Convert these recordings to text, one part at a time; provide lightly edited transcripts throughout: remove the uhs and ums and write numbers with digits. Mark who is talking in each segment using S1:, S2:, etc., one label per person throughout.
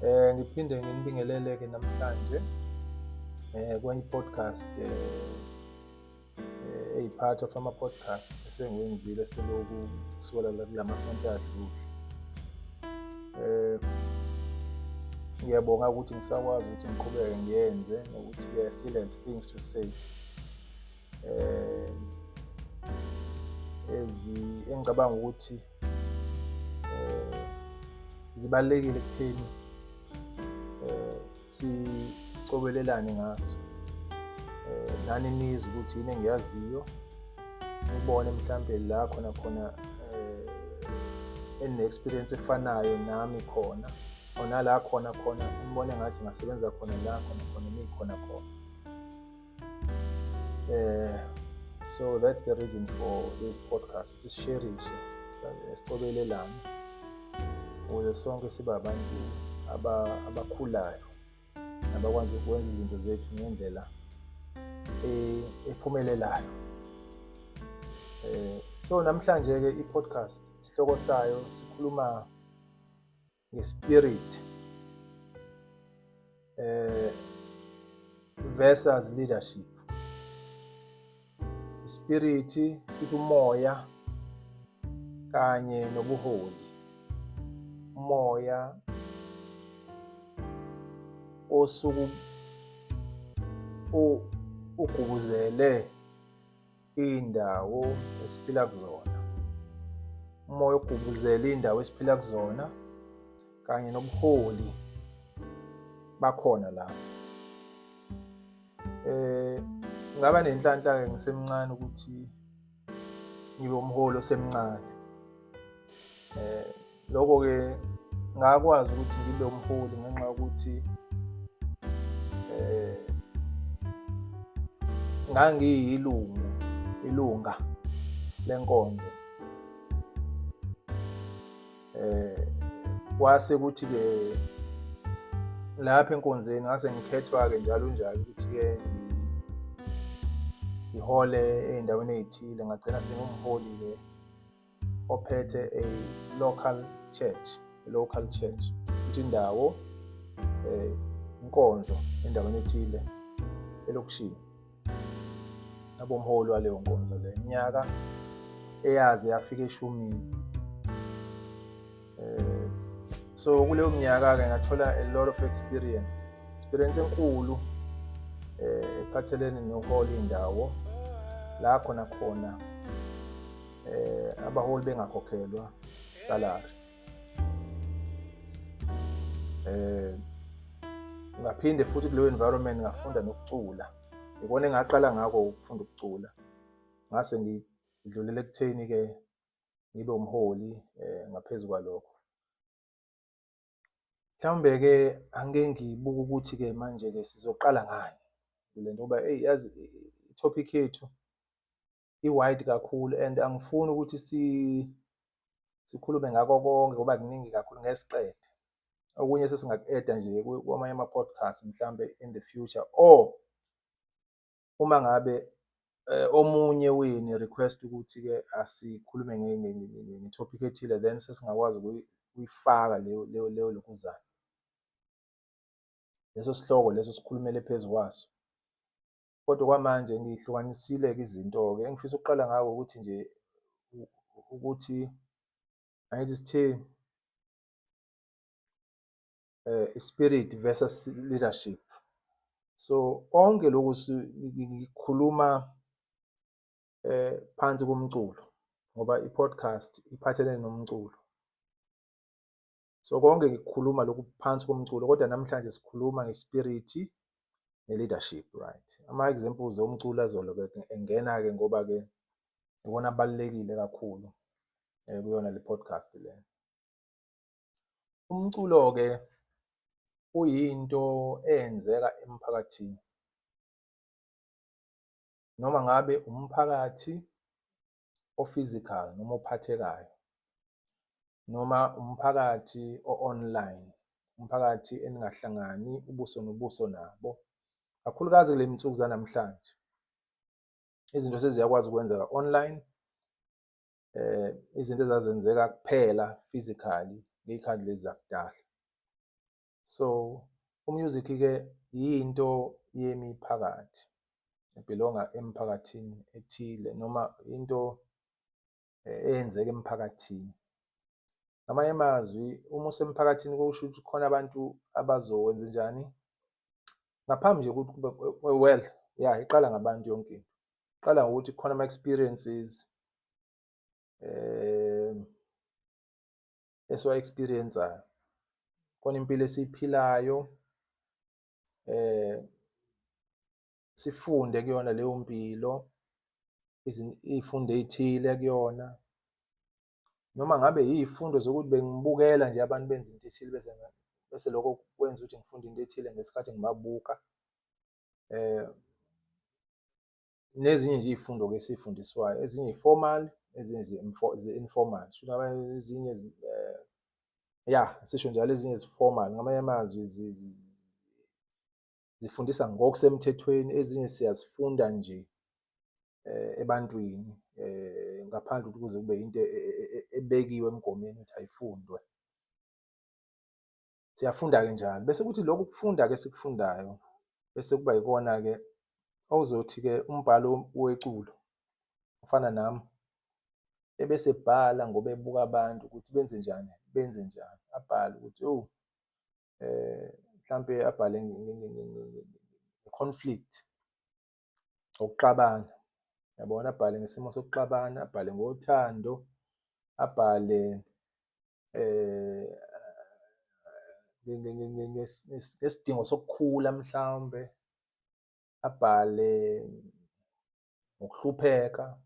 S1: Ngiphinde nginibingelele-ke namhlanje kwenye i-podcast eyi-part of ama-podcast esengiwenzile selokhu kusukela kula masonto adlule. Ngiyabonga ukuthi ngisakwazi ukuthi ngiqhubeke ngiyenze nokuthi I still have things to say engicabanga ukuthi zibalulekile kutheni sicobelelane ngazo. Nani nizwe ukuthi yini engiyaziyo, ubone mhlambe la khona ene-experience efanayo nami khona, ona la khona ngibone ngathi ngasebenza khona la khona nikhona khona. So that's the reason for this podcast, ukuthi sisharishe, sicobelelane ukuze sonke sibe abantu abakhulayo abakwazi ukwenza izinto zethu ngendlela ephumelelayo. So namhlanje-ke i-podcast isihloko sayo sikhuluma nge-spirit versus leadership. Ispirit futhi umoya kanye nobuholi. Umoya osuku ugubuzele indawo esiphila kuzona. Umoya ogubuzele indawo esiphila kuzona kanye nobuholi bakhona la. Ngaba nenhlanhla-ke ngisemncane ukuthi ngibe umholi osemncane. Lokho-ke ngakwazi ukuthi ngibe umholi ngenxa yokuthi ilunga lenkonzo. Kwase kuthi-ke lapha enkonzweni ngase ngikhethwa-ke njalo ukuthi-ke ngihole ey'ndaweni ey'thile. Ngagcina sengumholi-ke ophethe a local church, ukuthi indawo inkonzo endaweni ethile elokishini. Abomholi waleyo nkonzo le minyaka eyaze yafika 10. So kuleyo minyaka-ke ngathola a lot of experience enkulu ephathelene nokuhola indawo la khona abaholi bengakhokhelwa salary. Ngaphinde futhi kuleyo environment ngafunda nokucula. Ikona engaqala ngakho ukufunda ukucula. Ngase ngidlulele ekutheni-ke ngibe umholi ngaphezulu kwalokho. Mhlawumbe-ke angeke ngibuke ukuthi-ke manje-ke sizoqala ngani kule nto ngoba yazi i-topic yethu i-wide kakhulu and angifuni ukuthi sikhulume ngako konke ngoba kuningi kakhulu ngesiqede. Okunye sesingaku-eda nje kwamanye ama-podcast mhlambe in the future, or uma ngabe omunye wini request ukuthi-ke asikhulume nge-topic ethile, then sesingakwazi ukuyifaka leyo lokuzana. Leso sihloko leso sikhulumele phezu kwaso. Kodwa kwamanje ngihlukanisile-ke izinto-ke engifisa ukuqala ngako ukuthi nje ukuthi angithi sithe spirit versus leadership. So konke lokhu ngikhuluma phansi komculo ngoba i-podcast iphathelene nomculo. So konke ngikukhuluma lokhu phansi komculo, kodwa namhlanje sikhuluma ngespirit ne-leadership, right? Ama-examples omculo azolo-ke engena-ke ngoba-ke ikona abalulekile kakhulu kuyona le podcast le. Umculo-ke uyinto eyenzeka emphakathini. Noma ngabe umphakathi o-physical noma ophathekayo, noma umphakathi o-online, umphakathi eningahlangani ubuso nobuso nabo. Kakhulukazi kule zinsuku zanamhlanje izinto seziyakwazi ukwenzeka online, izinto ezazenzeka kuphela physically ngey'khathi lezi zakudala. So u-music-ke yinto yemiphakathi, ebhilonga emphakathini ethile noma into eyenzeka emphakathini. Ngamanye amazwi uma usemphakathini kusho ukuthi kukhona abantu abazokwenza njani? Ngaphambi nje kokuthi kube well, ya iqala ngabantu yonke into. Iqala ngokuthi kukhona ama-experiences esiwa-experience-ayo. Khona impilo esiyiphilayo sifunde kuyona leyo mpilo, iy'fundo ey'thile kuyona. Noma ngabe iy'fundo zokuthi bengibukela nje abantu benza into ethile bese lokho kwenza ukuthi ngifunde into ethile ngesikhathi ngibabuka. Nezinye nje iy'fundo-ke esiy'fundiswayo, ezinye i-formal, ezinye zi-informal. Ezinye ya sisho njalo ezinye zi-formal, ngamanye amazwi zifundisa ngokusemthethweni, ezinye siyazifunda nje ebantwini ngaphandle kokuthi kuze kube into ebekiwe emgomeni ukuthi ayifundwe. Siyafunda-ke njalo bese kuthi lokhu kufunda-ke esikufundayo bese kuba yikona-ke okuzothi-ke umbhalo weculo ofana nami ebese ebhala ngoba ebuka abantu ukuthi benze njani, benze njani. Abhale ukuthi mhlampe abhale nge-conflict, ukuxabana, yabona? Abhale ngesimo sokuxabana, abhale ngothando, abhale ngesidingo sokukhula mhlawumbe, abhale ngokuhlupheka.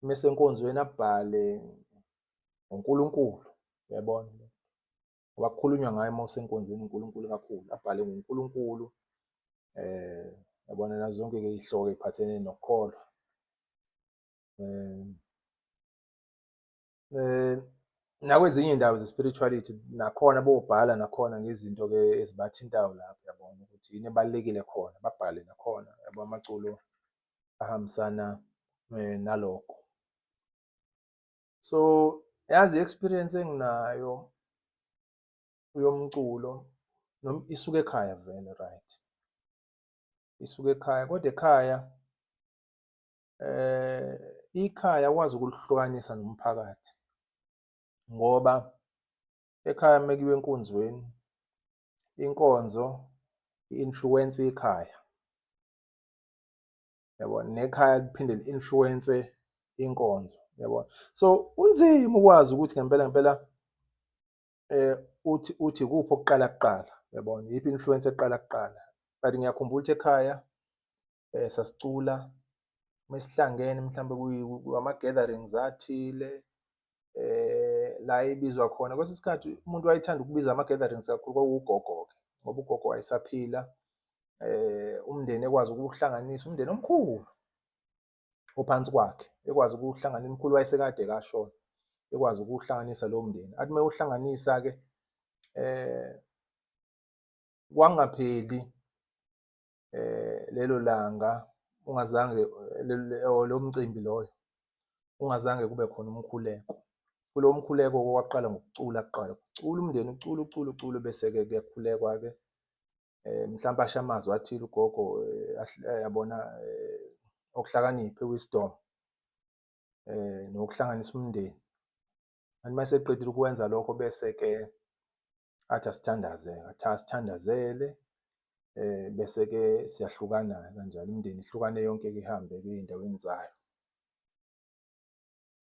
S1: Uma esenkonzweni abhale ngoNkulunkulu, uyabona? Ngoba kukhulunywa ngaye uma usenkonzweni uNkulunkulu kakhulu. Abhale ngoNkulunkulu, yabona? Nazo zonke-ke iy'hloko ey'phathene nokukholwa. Nakwezinye iy'ndawo ze-spirituality nakhona bobhala nakhona ngezinto-ke ezibathintayo lapho, yabona? Ukuthi yini ebalulekile khona, babhale nakhona, yabo? Amaculo ahambisana nalokho. So yazi i-experience enginayo yomculo noma isuka ekhaya vele, right? Isuka ekhaya kodwa ekhaya ikhaya akwazi ukulihlukanisa nomphakathi ngoba ekhaya uma kuyiwa enkonzweni, inkonzo i-influence ikhaya, yabona? Nekhaya liphinde li-influence inkonzo, yabona? So kunzima ukwazi ukuthi ngempela ngempela uthi ikuphi okuqala kuqala, yabona? Iyiphi i-influence eqala kuqala? But ngiyakhumbula ukuthi ekhaya sasicula uma sihlangene mhlawumbe ama-gatherings athile la ebizwa khona. Kwesinye isikhathi umuntu wayethanda ukubiza ama-gatherings kakhulu kwakuwugogo-ke ngoba ugogo wayesaphila. Umndeni ekwazi ukuwuhlanganisa, umndeni omkhulu ophansi kwakhe ekwazi ukuwuhlanganisa, umkhulu wayesekade kashona, ekwazi ukuwuhlanganisa lowo mndeni. Athi uma ewuhlanganisa-ke kwangapheli lelo langa ungazange lo mcimbi loyo ungazange kube khona umkhuleko. Kulowo mkhuleko-ke kwaqala ngokucula kuqala, kucula umndeni, ucule bese-ke kuyakhulekwa-ke. Mhlawumbe asho amazwi athile ugogo yabona? Okuhlakaniphe, wisdom, nokuhlanganisa umndeni. And uma eseqedile ukwenza lokho bese-ke athi asithandazele bese-ke siyahlukana kanjalo, imindeni ihlukane yonke-ke ihambe-ke ey'ndaweni zayo.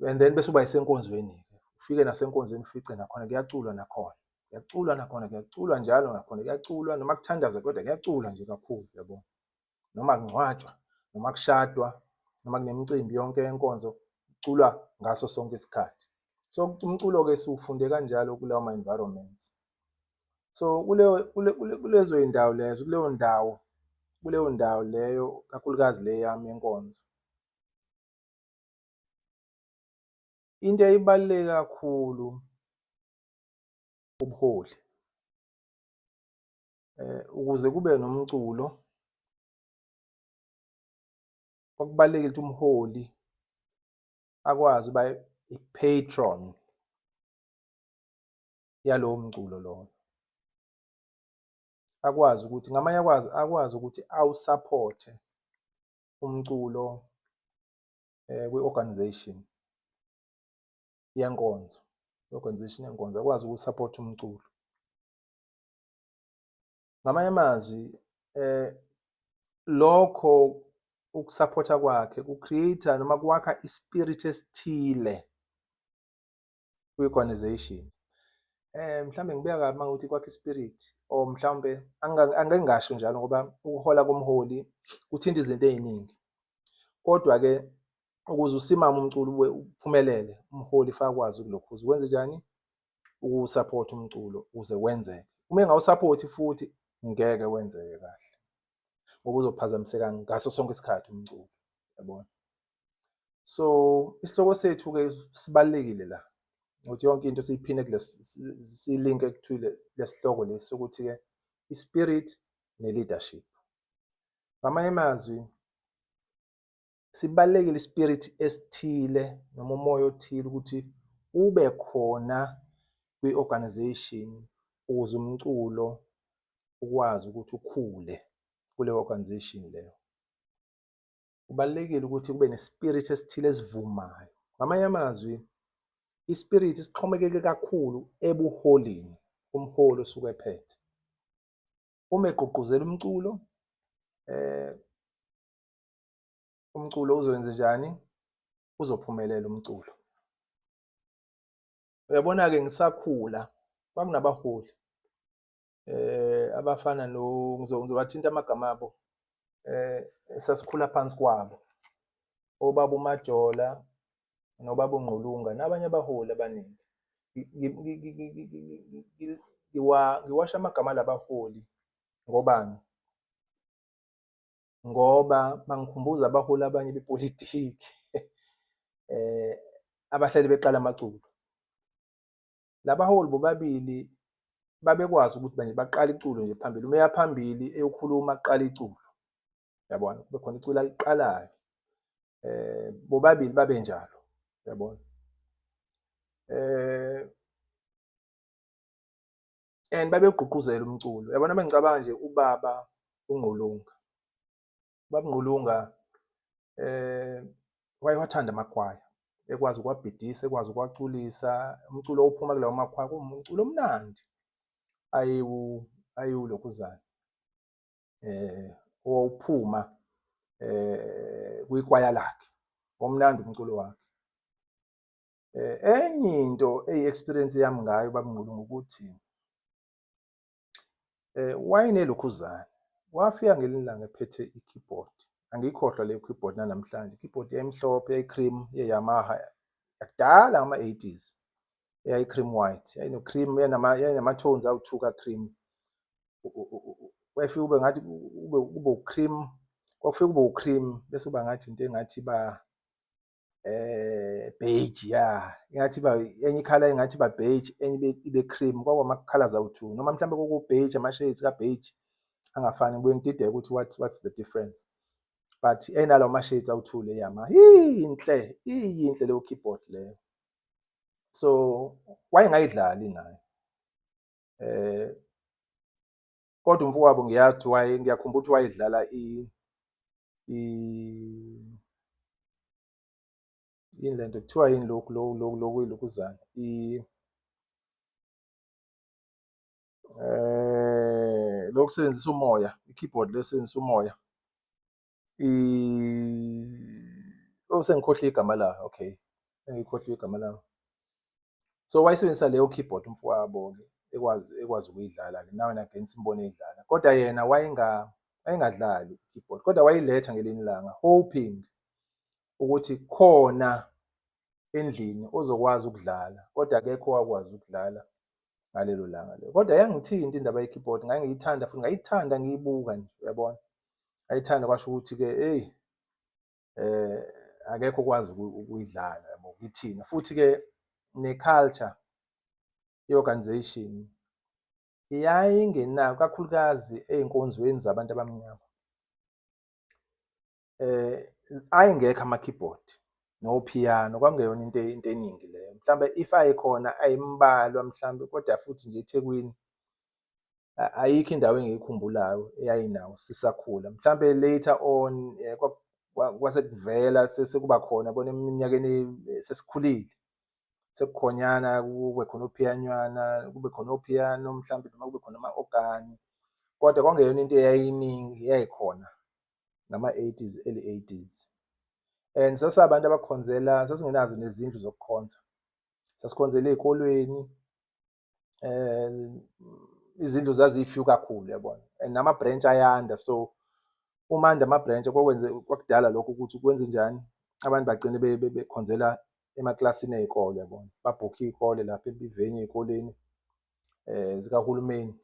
S1: And then bese uba yisenkonzweni-ke, ufike nasenkonzweni ufice nakhona kuyaculwa nakhona, kuyaculwa nakhona, kuyaculwa njalo nakhona, kuyaculwa noma kuthandazwa kodwa kuyaculwa nje kakhulu, yabo? Noma kungcwatshwa, noma kushadwa, noma kunemicimbi yonke yenkonzo, kuculwa ngaso sonke isikhathi. So umculo-ke siwufunde kanjalo kulawo ma-environments. So kulezo y'ndawo lezo, kuleyo ndawo leyo kakhulukazi le yami yenkonzo, into eyibaluleke kakhulu ubuholi. Ukuze kube nomculo okubalulekile ukuthi umholi akwazi ukuba i-patron yalowo mculo lowo. akwazi ukuthi ngamanye akwazi ukuthi awusaphothe umculo kwi-organization yenkonzo, i-organization yenkonzo akwazi ukuwusaphotha umculo. Ngamanye amazwi lokho ukusaphotha kwakhe ku-create-a noma kwakha ispirit esithile kwi-organization. Mhlambe ngibeka kabi uma ngithi kwakha ispirit or mhlawumbe angeke ngisho njalo ngoba ukuhola komholi kuthinta izinto ey'ningi. Kodwa-ke ukuze usimame umculo uphumelele, umholi fanele akwazi ukulokhuza. Ukwenze njani? Ukuwusaphotha umculo ukuze wenzeke. Uma engawusaphothi futhi ngeke wenzeke kahle ngoba uzophazamiseka ngaso sonke isikhathi umculo, yabona? So isihloko sethu-ke sibalulekile la ukuthi yonke into siyiphine siyilinke kuthule lesihloko lesi sokuthi-ke i-spirit ne-leadership. Ngamanye amazwi sibalulekile ispirit esithile noma umoya othile ukuthi ube khona kwi-organization ukuze umculo ukwazi ukuthi ukhule kuleyo organization leyo. Kubalulekile ukuthi kube nespirit esithile esivumayo. Ngamanye amazwi ispirit sixhomekeke kakhulu ebuholini, umholi osuke ephethe. Uma egqugquzela umculo umculo uzowenza njani? Uzophumelela umculo. Uyabona-ke ngisakhula kwakunabaholi abafana ngizobathinta amagama abo esasikhula phansi kwabo, obaba uMajola nobaba uNgqulunga nabanye abaholi abaningi. Ngiwasho amagama alabaholi ngobani? Ngoba bangikhumbuza abaholi abanye bepolitiki abahleli beqala amaculo. Labaholi bobabili babekwazi ukuthi manje baqale iculo nje phambili. Uma eya phambili eyokhuluma aqala iculo, yabona? Kube khona iculo aliqalayo. Bobabili babenjalo, yabona? And babegqugquzela umculo. Yabona mengicabanga nje ubaba uNgqulunga. Ubaba uNgqulunga wayewathanda amakhwaya, ekwazi ukuwabhidisa, ekwazi ukuwaculisa. Umculo ophuma kulawo makhwaya kuwumculo omnandi ayiwulokhuzana owawuphuma kwikwaya lakhe, omnandi umculo wakhe. Enye into eyi-experience yami ngayo ubaba uNgqulunga ukuthi wayenelokhuzana. Wafika ngelinye ilanga ephethe i-keyboard, angiyikhohlwa leyo keyboard nanamhlanje. I-keyboard yayimhlophe, yayi-cream, ye-Yamaha yakudala ngama-80s, yayi-cream white, yayino-cream, yayinama-tones awu-2 ka-cream. Wayefika ube ngathi kube u-cream, kwafika kube u-cream bese kuba ngathi into engathi beige, ya engathi enye ikhala engathi beige, enye ibe cream, kwakwama-colours awu-2 noma mhlawumbe kwaku-beige, ama-shades ka-beige angafani. Ngibuye ngidideke ukuthi what's the difference, but enalawo ma-shades awu-2 le Yamaha. Iyinhle leyo keyboard leyo. So wayengayidlali nayo kodwa umfowabo ngiyazi ngiyakhumbula ukuthi wayedlala yini lento kuthiwa yini lokhuzana lokusebenzisa umoya, i-keyboard lesebenzisa umoya. Sengikhohlwe igama layo, okay, sengikhohlwe igama layo. So wayesebenzisa leyo keyboard umfowabo-ke ekwazi ukuyidlala-ke now and again simbone eyidlala, kodwa yena wayengadlali i-keyboard kodwa wayiletha ngelinye ilanga hoping ukuthi khona endlini ozokwazi ukudlala, kodwa akekho owakwazi ukudlala ngalelo langa lelo. Kodwa yangithinta indaba ye-keyboard, ngayithanda futhi ngayithanda ngiyibuka nje, uyabona? Ngayithanda kwasho ukuthi-ke akekho okwazi ukuyidlala, yabo, kithina. Futhi-ke ne-culture ye-organization yayingenayo kakhulukazi ey'nkonzweni zabantu abamnyama. Ayengekho ama-keyboard no-piano, kwakungeyona into eningi leyo. Mhlawumbe if ayekhona ayimbalwa mhlawumbe, kodwa futhi nje eThekwini ayikho indawo engiyikhumbulayo eyayinawo sisakhula. Mhlambe later on kwase kuvela sekuba khona yabona eminyakeni sesikhulile. Sekukhonyana kube khona upiyanywana, kube khona opiyano mhlambe noma kube khona ama-ogani. Kodwa kwakungeyona into eyayiningi yayikhona ngama-80s, early 80s. And sasabantu abakhonzela, sasingenazo nezindlu zokukhonza. Sasikhonzela ey'kolweni, izindlu zaziyi-few kakhulu yabona, and nama-branch ayanda. So uma anda ama-branch kwakudala lokho ukuthi kwenzenjani, abantu bagcine bekhonzela emaklasini ey'kole yabona. Babhukhe iy'kole lapha emiveni ey'koleni zikahulumeni,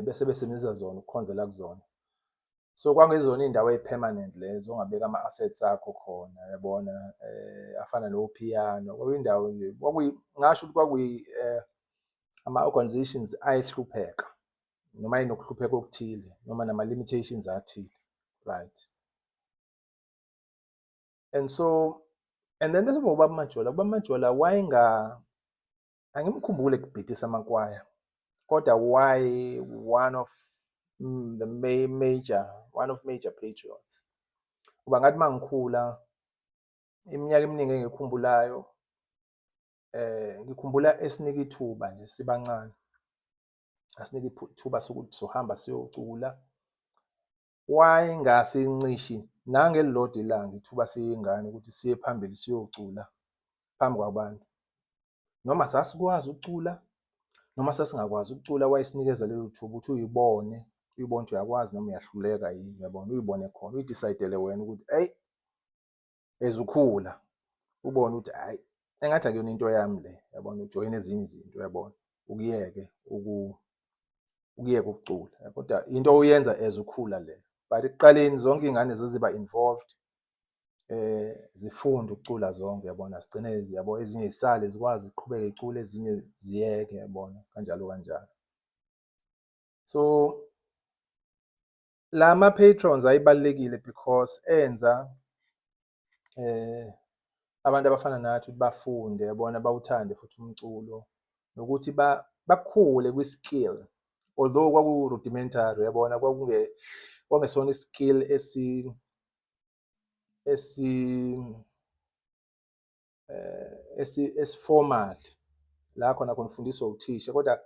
S1: bese besebenzisa zona ukukhonzela kuzona. So kwakungezona iy'ndawo eyi-permanent lezo ongabeka ama-assets akho khona yabona, afana nopiyano. Kwakuyindawo nje ngingasho ukuthi ama-organizations ayehlupheka noma ayenokuhlupheka okuthile noma nama-limitations athile, right? And then bese ubaba Majola, ubaba Majola angimkhumbule ekubhidisa amakwaya, kodwa one of the major patriots. Kuba ngathi mangikhula iminyaka eminingi engikhumbulayo, ngikhumbula esinika ithuba nje sibancane, asinika ithuba sokuthi sohamba siyocula. Wayengasincishi nangelilodwa ilanga ithuba siyingane ukuthi siye phambili siyocula phambi kwabantu. Noma sasikwazi ukucula noma sasingakwazi ukucula, wayesinikeza lelo thuba ukuthi uyibone ukuthi uyakwazi noma uyahluleka yini, uyabona, uyibone khona, uyidicayidele wena ukuthi eyi ezukhula, ubone ukuthi hhayi engathi akuyona into yami le, yabona, ujoyine ezinye izinto, uyabona, ukuyeke ukucula, kodwa into oyenza ezukhula le. But ekuqaleni zonke iy'ngane zaziba involved, zifunde ukucula zonke, yabona, zigcine yabo ezinye y'sale zikwazi ziqhubeke y'cule, ezinye ziyeke, yabona, kanjalo kanjalo. So lama-patrons ayibalulekile because enza abantu abafana nathi ukuthi bafunde, yabona, bawuthande futhi umculo nokuthi bakhule kwi-skill. Although kwaku-rudimentary, yabona, kwakungesona i-skill esiformal la khona ufundiswa uthisha, kodwa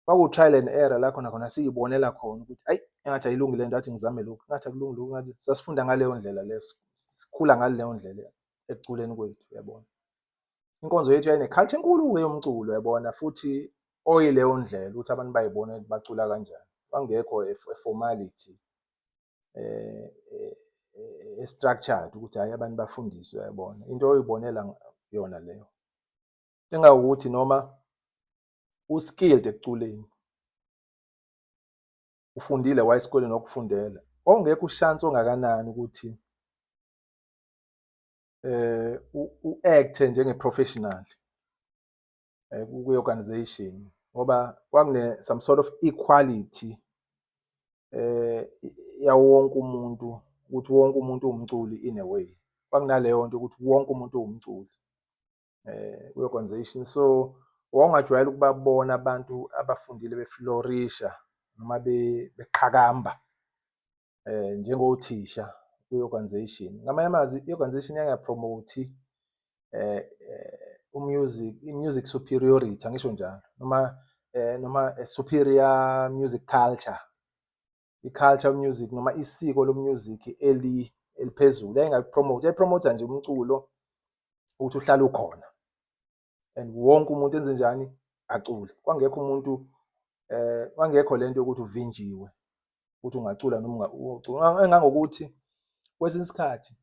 S1: kwaku-trial and error la khona siy'bonela khona ukuthi ayi engathi ayilungi le nto, ngathi ngizame lokhu, engathi akulungi lokhu, ngathi sasifunda ngaleyo ndlela leso, sikhula ngaleyo ndlela ekuculeni kwethu, yabona. Inkonzo yethu yayine-culture enkulu-ke yomculo, yabona, futhi oyileyo ndlela ukuthi abantu bayibone ukuthi bacula kanjani. Kwakungekho formality structured ukuthi hhayi abantu bafundiswe, yabona, into oyibonela yona leyo. Engawukuthi noma u-skilled ekuculeni, ufundile waya esikoleni wakufundela, kwakungekho ushansi ongakanani ukuthi u-act-e njenge-professional kwi-organization, ngoba kwakune-some sort of equality yawo wonke umuntu, ukuthi wonke umuntu uwumculi in a way. Kwakunaleyo nto ukuthi wonke umuntu uwumculi kwi-organization. So wawungajwayele ukubabona abantu abafundile beflorisha noma beqhakamba njengothisha kwi-organization. Ngamanye amazwi i-organization yangapromote i-music superiority, angisho njalo, noma superior music culture, i-culture music noma isiko lo-music eliphezulu. Yayipromotha nje umculo ukuthi uhlale ukhona and wonke umuntu enze njani, acule. Kwangekho umuntu kwangekho lento yokuthi uvinjiwe ukuthi ungacula noma ungacula. Engangokuthi kwesinye isikhathi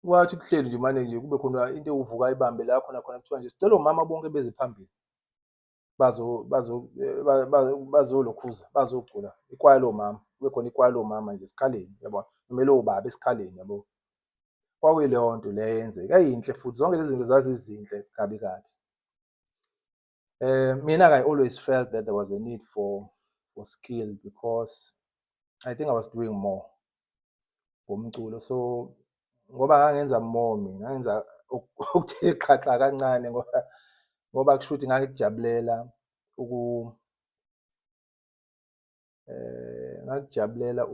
S1: kwathi kuhleli nje manje nje kube khona into ewuvuka ayibambe la khona kuthiwa nje sicela omama bonke beze phambili bazolokhuza, bazocula ikwaya lomama. Kube khona ikwaya lomama nje esikhaleni, yabona, noma elobaba esikhaleni, yabo. Kwakuyileyo nto le eyenzeka, yayinhle futhi zonke lezi zinto zazizinhle kabi kabi. Mina-ke I always felt that there was a need for skill because I think I was doing more ngomculo. So ngoba ngangenza more mina, ngangenza okuthe xaxa kancane ngoba ngoba kusho ukuthi ngakujabulela ngakujabulela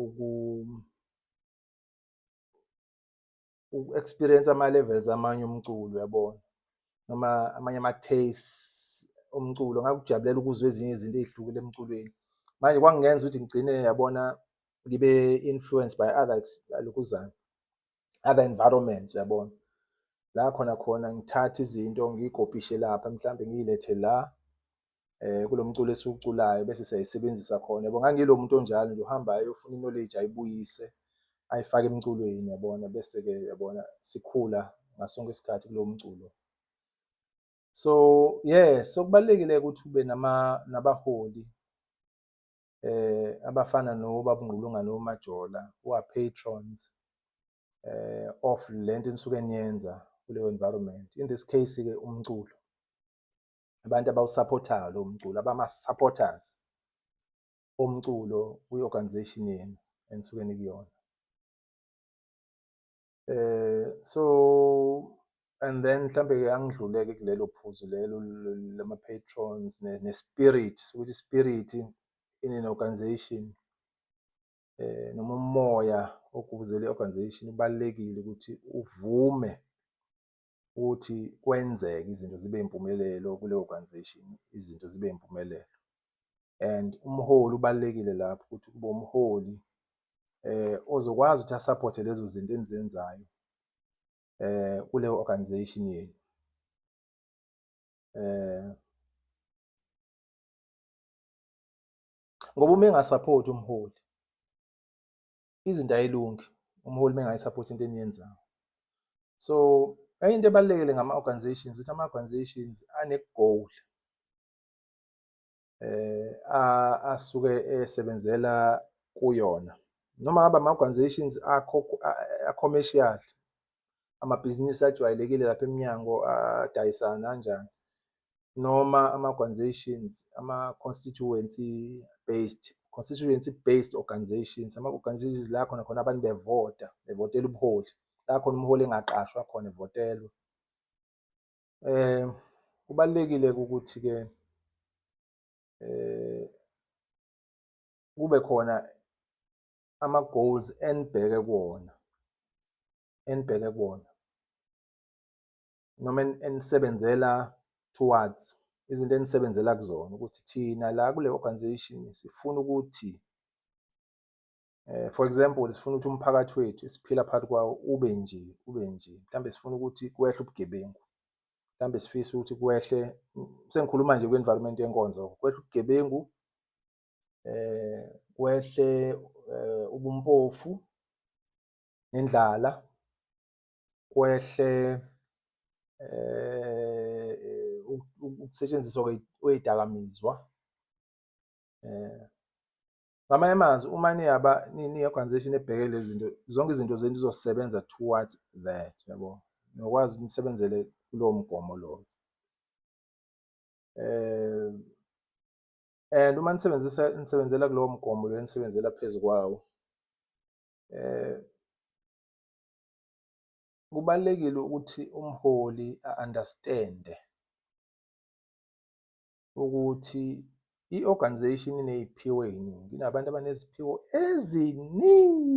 S1: uku-experience ama-levels amanye omculo uyabona, noma amanye ama-tastes omculo. Ngakujabulela ukuzwa ezinye izinto ey'hlukile emculweni. Manje kwangingenza ukuthi ngigcine yabona ngibe influenced by lokhuzana, other environments uyabona. La khona ngithathe izinto ngiy'kopishe lapha mhlambe ngiy'lethe la kulo mculo esiwuculayo bese siyayisebenzisa khona yabo. Ngangilo muntu onjalo nje ohambayo eyofuna i-knowledge ayibuyise ayifake emculweni yabona, bese-ke yabona sikhula ngaso sonke isikhathi kulowo mculo. So yes, so kubalulekile ukuthi ube nabaholi abafana noBaba uNgqulunga noMajola who are patrons of lento enisuke niyenza kuleyo environment. In this case-ke umculo, abantu abawusaphothayo lowo mculo, abama-supporters omculo kwi-organization yenu enisuke nikuyona. So and then mhlambe-ke angidluleke kulelo phuzu lelo lama-patrons ne-spirit, ukuthi i-spirit in an organization noma umoya ogubuzela i-organization ubalulekile ukuthi uvume ukuthi kwenzeke izinto zibe impumelelo kuleyo organization, izinto zibe impumelelo. And umholi ubalulekile lapho ukuthi kube umholi ozokwazi ukuthi asapothe lezo zinto enizenzayo kuleyo organization yenu. Ngoba uma engasaphothi umholi izinto ayilungi, umholi mengayisaphothi into eniyenzayo. So enye into ebalulekile ngama-organizations ukuthi ama-organizations ane-goal asuke esebenzela kuyona, noma ngabe ama-organizations a-commercial, amabhizinisi ajwayelekile lapha eminyango adayisana kanjani, noma ama-organizations ama-constituency based organizations, ama-organizations la khona abantu bevotela ubuholi, la khona umholi engaqashwa khona evotelwe. Kubalulekile-ke ukuthi-ke kube khona ama-goals enibheke kuwona noma enisebenzela towards, izinto enisebenzela kuzona, ukuthi thina la kule organization sifuna ukuthi for example sifuna ukuthi umphakathi wethu esiphila phakathi kwawo ube nje. Mhlambe sifuna ukuthi kwehle ubugebengu, mhlambe sifisa ukuthi kwehle, sengikhuluma nje kwi-environment yenkonzo, kwehle ubugebengu, kwehle ubumpofu nendlala, kwehle ukusetshenziswa kwey'dakamizwa. Ngamanye amazwi uma niyi-organization ebheke lezi zinto, zonke izinto zenu zizosebenza towards that yabo, nokwazi ukuthi nisebenzele kulowo mgomo lowo. And uma nisebenzela kulowo mgomo lo enisebenzela phezu kwawo, kubalulekile ukuthi umholi a-understand-e ukuthi i-organization iney'phiwo ey'ningi, inabantu abaneziphiwo eziningi.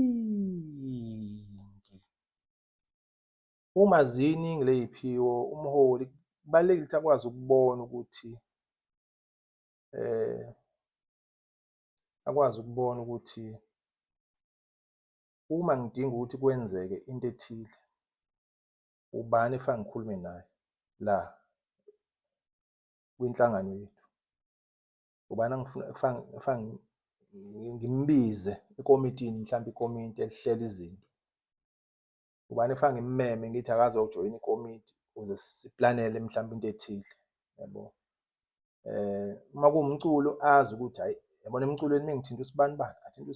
S1: Uma ziningi ley'phiwo, umholi kubalulekile ukuthi akwazi ukubona ukuthi uma ngidinga ukuthi kwenzeke into ethile, ubani efike ngikhulume naye la kwinhlangano yethu, ubani engifanga ngimbize ekomitini, mhlambe ikomiti elihlela izinto, ubani efike ngimmeme ngithi akaze ayojoyina ikomiti ukuze siplanele mhlambe into ethile yabo. Uma kuwumculo azi ukuthi hhayi yabona emculweni mengithinta usibanibani, ngathinta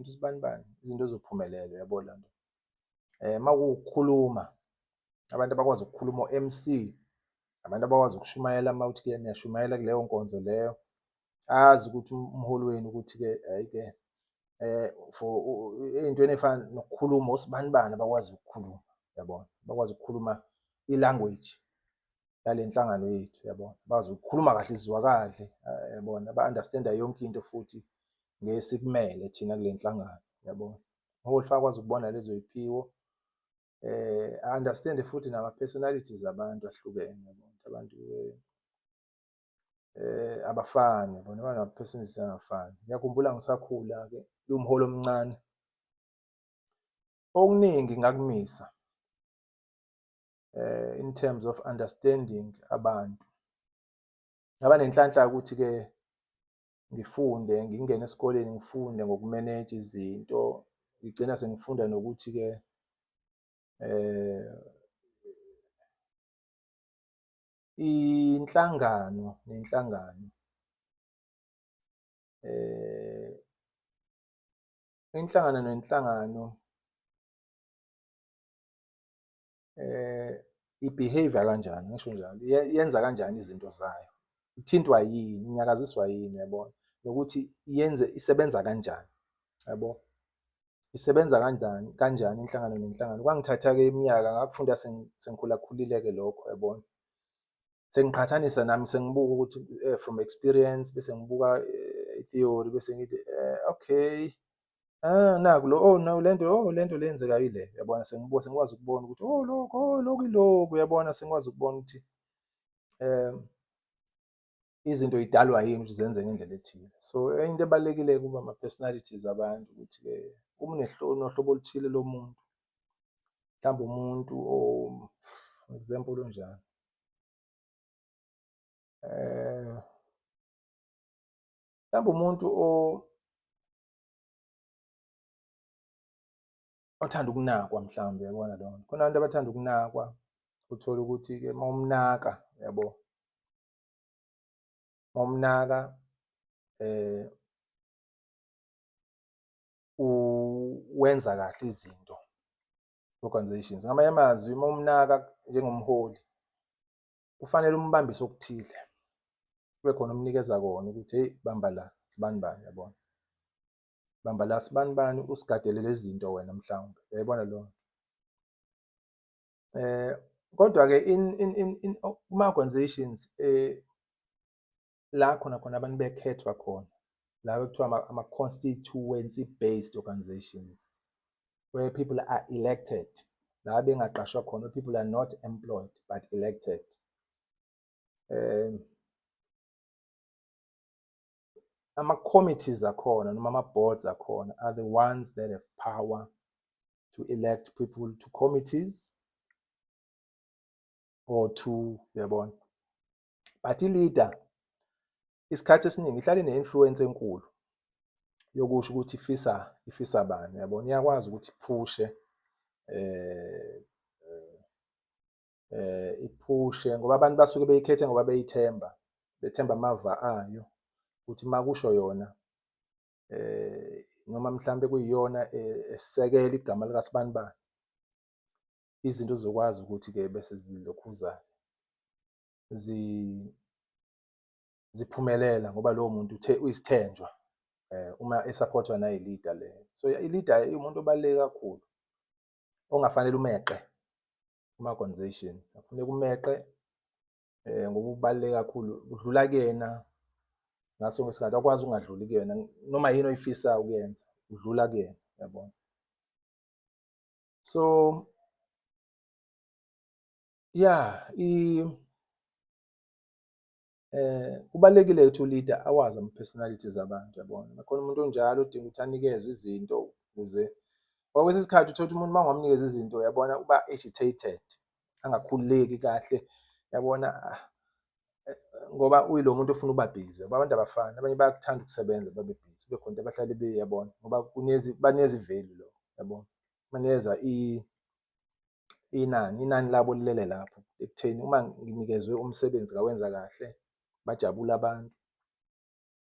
S1: usibanibani, izinto zizophumelela uyabo leyo nto. Uma kuwukukhuluma, abantu abakwazi ukukhuluma, o-MC, abantu abakwazi ukushumayela uma kuthi-ke niyashumayela kuleyo nkonzo leyo, azi ukuthi umholi wenu ukuthi-ke hhayi-ke for ey'ntweni ey'fana nokukhuluma osibanibani abakwazi ukukhuluma yabona, bakwazi ukukhuluma i-language yale nhlangano yethu, yabona, bazi ukukhuluma kahle isizwakale, yabona, ba-understand-a yonke into futhi ngesikumele thina kule nhlangano, yabona. Umholi fanele akwazi ukubona lezo y'phiwo, a-understand futhi nama-personalities abantu ahlukene, yabona. Abantu abafani, yabona, banama-personalities angafani. Ngiyakhumbula ngisakhula-ke, ngiwumholi omncane, okuningi ngakumisa in terms of understanding abantu. Ngaba nenhlanhla ukuthi-ke ngifunde, ngingene esikoleni ngifunde ngokumeneja izinto, ngigcina sengifunda nokuthi-ke inhlangano nenhlangano inhlangano nenhlangano i-behavior kanjani, ngisho njalo, yenza kanjani izinto zayo, ithintwa yini, inyakaziswa yini, yabona, nokuthi isebenza kanjani, yabo, isebenza kanjani inhlangano nenhlangano. Kwangithatha-ke iminyaka ngakufunda sengikhulakhulile-ke lokho, yabona. Sengiqhathanisa nami sengibuka ukuthi from experience, bese ngibuka i-theory, bese ngithi okay, naku lo, oh no, lento le yenzeka yile, yabona. Sengikwazi ukubona ukuthi lokhu ilokhu, yabona. Sengikwazi ukubona ukuthi izinto y'dalwa yini ukuthi zenze ngendlela ethile. So into ebalulekile kuba ama-personalities abantu ukuthi-ke uma unohlobo oluthile lomuntu, mhlawumbe umuntu example onjani, mhlawumbe umuntu othanda ukunakwa, mhlawumbe, yabona leyo nto. Kunabantu abathanda ukunakwa, uthole ukuthi-ke uma umnaka, yabo, uma umnaka wenza kahle izinto, organizations. Ngamanye amazwi, uma umnaka njengomholi, kufanele umbambise okuthile, kube khona umnikeza kona ukuthi hey, bamba la sibani bani, yabona, bamba la sibani bani, usigadele lezi zinto wena, mhlawumbe, uyayibona leyo nto. Kodwa-ke in kuma-organizations la khona abantu bekhethwa khona, la ekuthiwa ama-constituency based organizations, where people are elected, la bengaqashwa khona, people are not employed but elected. Ama-committees akhona noma ama-boards akhona are the ones that have power to elect people to committees or to, yabona. But i-leader isikhathi esiningi ihlala ine-influence enkulu yokusho ukuthi ifisa bani, yabona. Iyakwazi ukuthi iphushe iphushe ngoba abantu basuke beyikhethe ngoba bethemba amava ayo ukuthi makusho yona noma mhlambe kuyiyona esekela igama likasibani bani, izinto zizokwazi ukuthi-ke bese zilokhuza ziphumelela ngoba lowo muntu uyisithenjwa uma esupportwa nayi-leader leyo. So i-leader umuntu obaluleke kakhulu ongafanele umeqe kuma-organizations, kufuneka umeqe ngoba ubaluleke kakhulu, udlula kuyena ngaso sonke isikhathi, akwazi ungadluli kuyena noma yini oyifisayo ukuyenza, udlula kuyena, yabona. So yeah, kubalulekile ukuthi u-leader awazi ama-personalities abantu, yabona. Nakhona umuntu onjalo udinga ukuthi anikezwe izinto ukuze ngokwesinye isikhathi uthole ukuthi umuntu uma ungamnikeza izinto, yabona, uba agitated, angakhululeki kahle, yabona, ngoba uyilo muntu ofuna ukuba busy. Abantu abafani, abanye bayakuthanda ukusebenza babe busy, kube khona abahlale beyabona ngoba banikeza i-value lo, yabona. Banikeza inani labo lilele lapho ekutheni uma nginikezwe umsebenzi ngawenza kahle, bajabule abantu,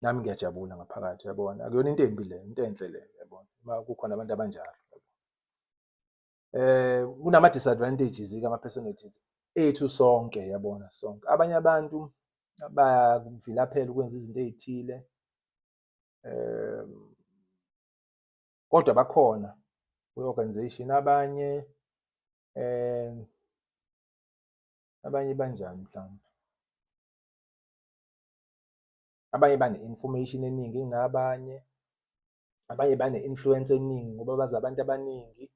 S1: nami ngiyajabula ngaphakathi, uyabona. Akuyona into embi leyo, into enhle leyo, yabona, uma kukhona abantu abanjalo. Kunama-disadvantages-ke ama-personalities ethu sonke, yabona, sonke. Abanye abantu bayavilaphela ukwenza izinto ey'thile, kodwa bakhona kwi-organization. Abanye abanye banjani mhlawumbe. Abanye bane-information eningi kunabanye, abanye bane-influence eningi ngoba bazi abantu abaningi.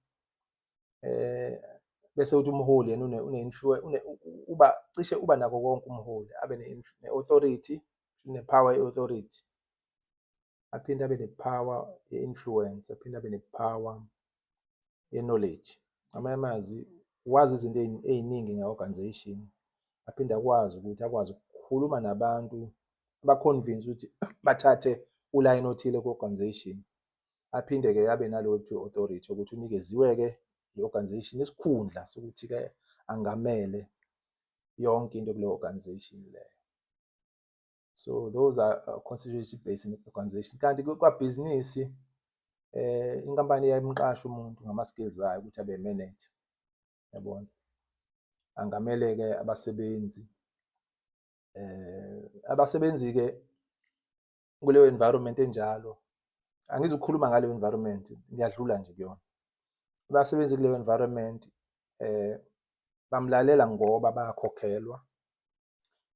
S1: Bese kuthi umholi yena cishe uba nakho konke umholi, abe ne-authority, ne-power ye-authority, aphinde abe ne-power ye-influence, aphinde abe ne-power ye-knowledge. Ngamanye amazwi wazi izinto ey'ningi nge-organization, aphinde akwazi ukukhuluma nabantu, aba-convince ukuthi bathathe ulayini othile ku-organization. Aphinde-ke abe naloyo authority ukuthi unikeziwe-ke i-organization isikhundla sokuthi-ke angamele yonke into kuleyo organization leyo. So those are constituency based organizations. Kanti kwabhizinisi inkampani iyamqasha umuntu ngama-skills ayo ukuthi abe manager, yabona. Angamele-ke abasebenzi. Abasebenzi-ke kuleyo environment enjalo, angizukukhuluma ngaleyo environment, ngiyadlula nje kuyona. Abasebenzi kuleyo environment bamlalela ngoba bayakhokhelwa,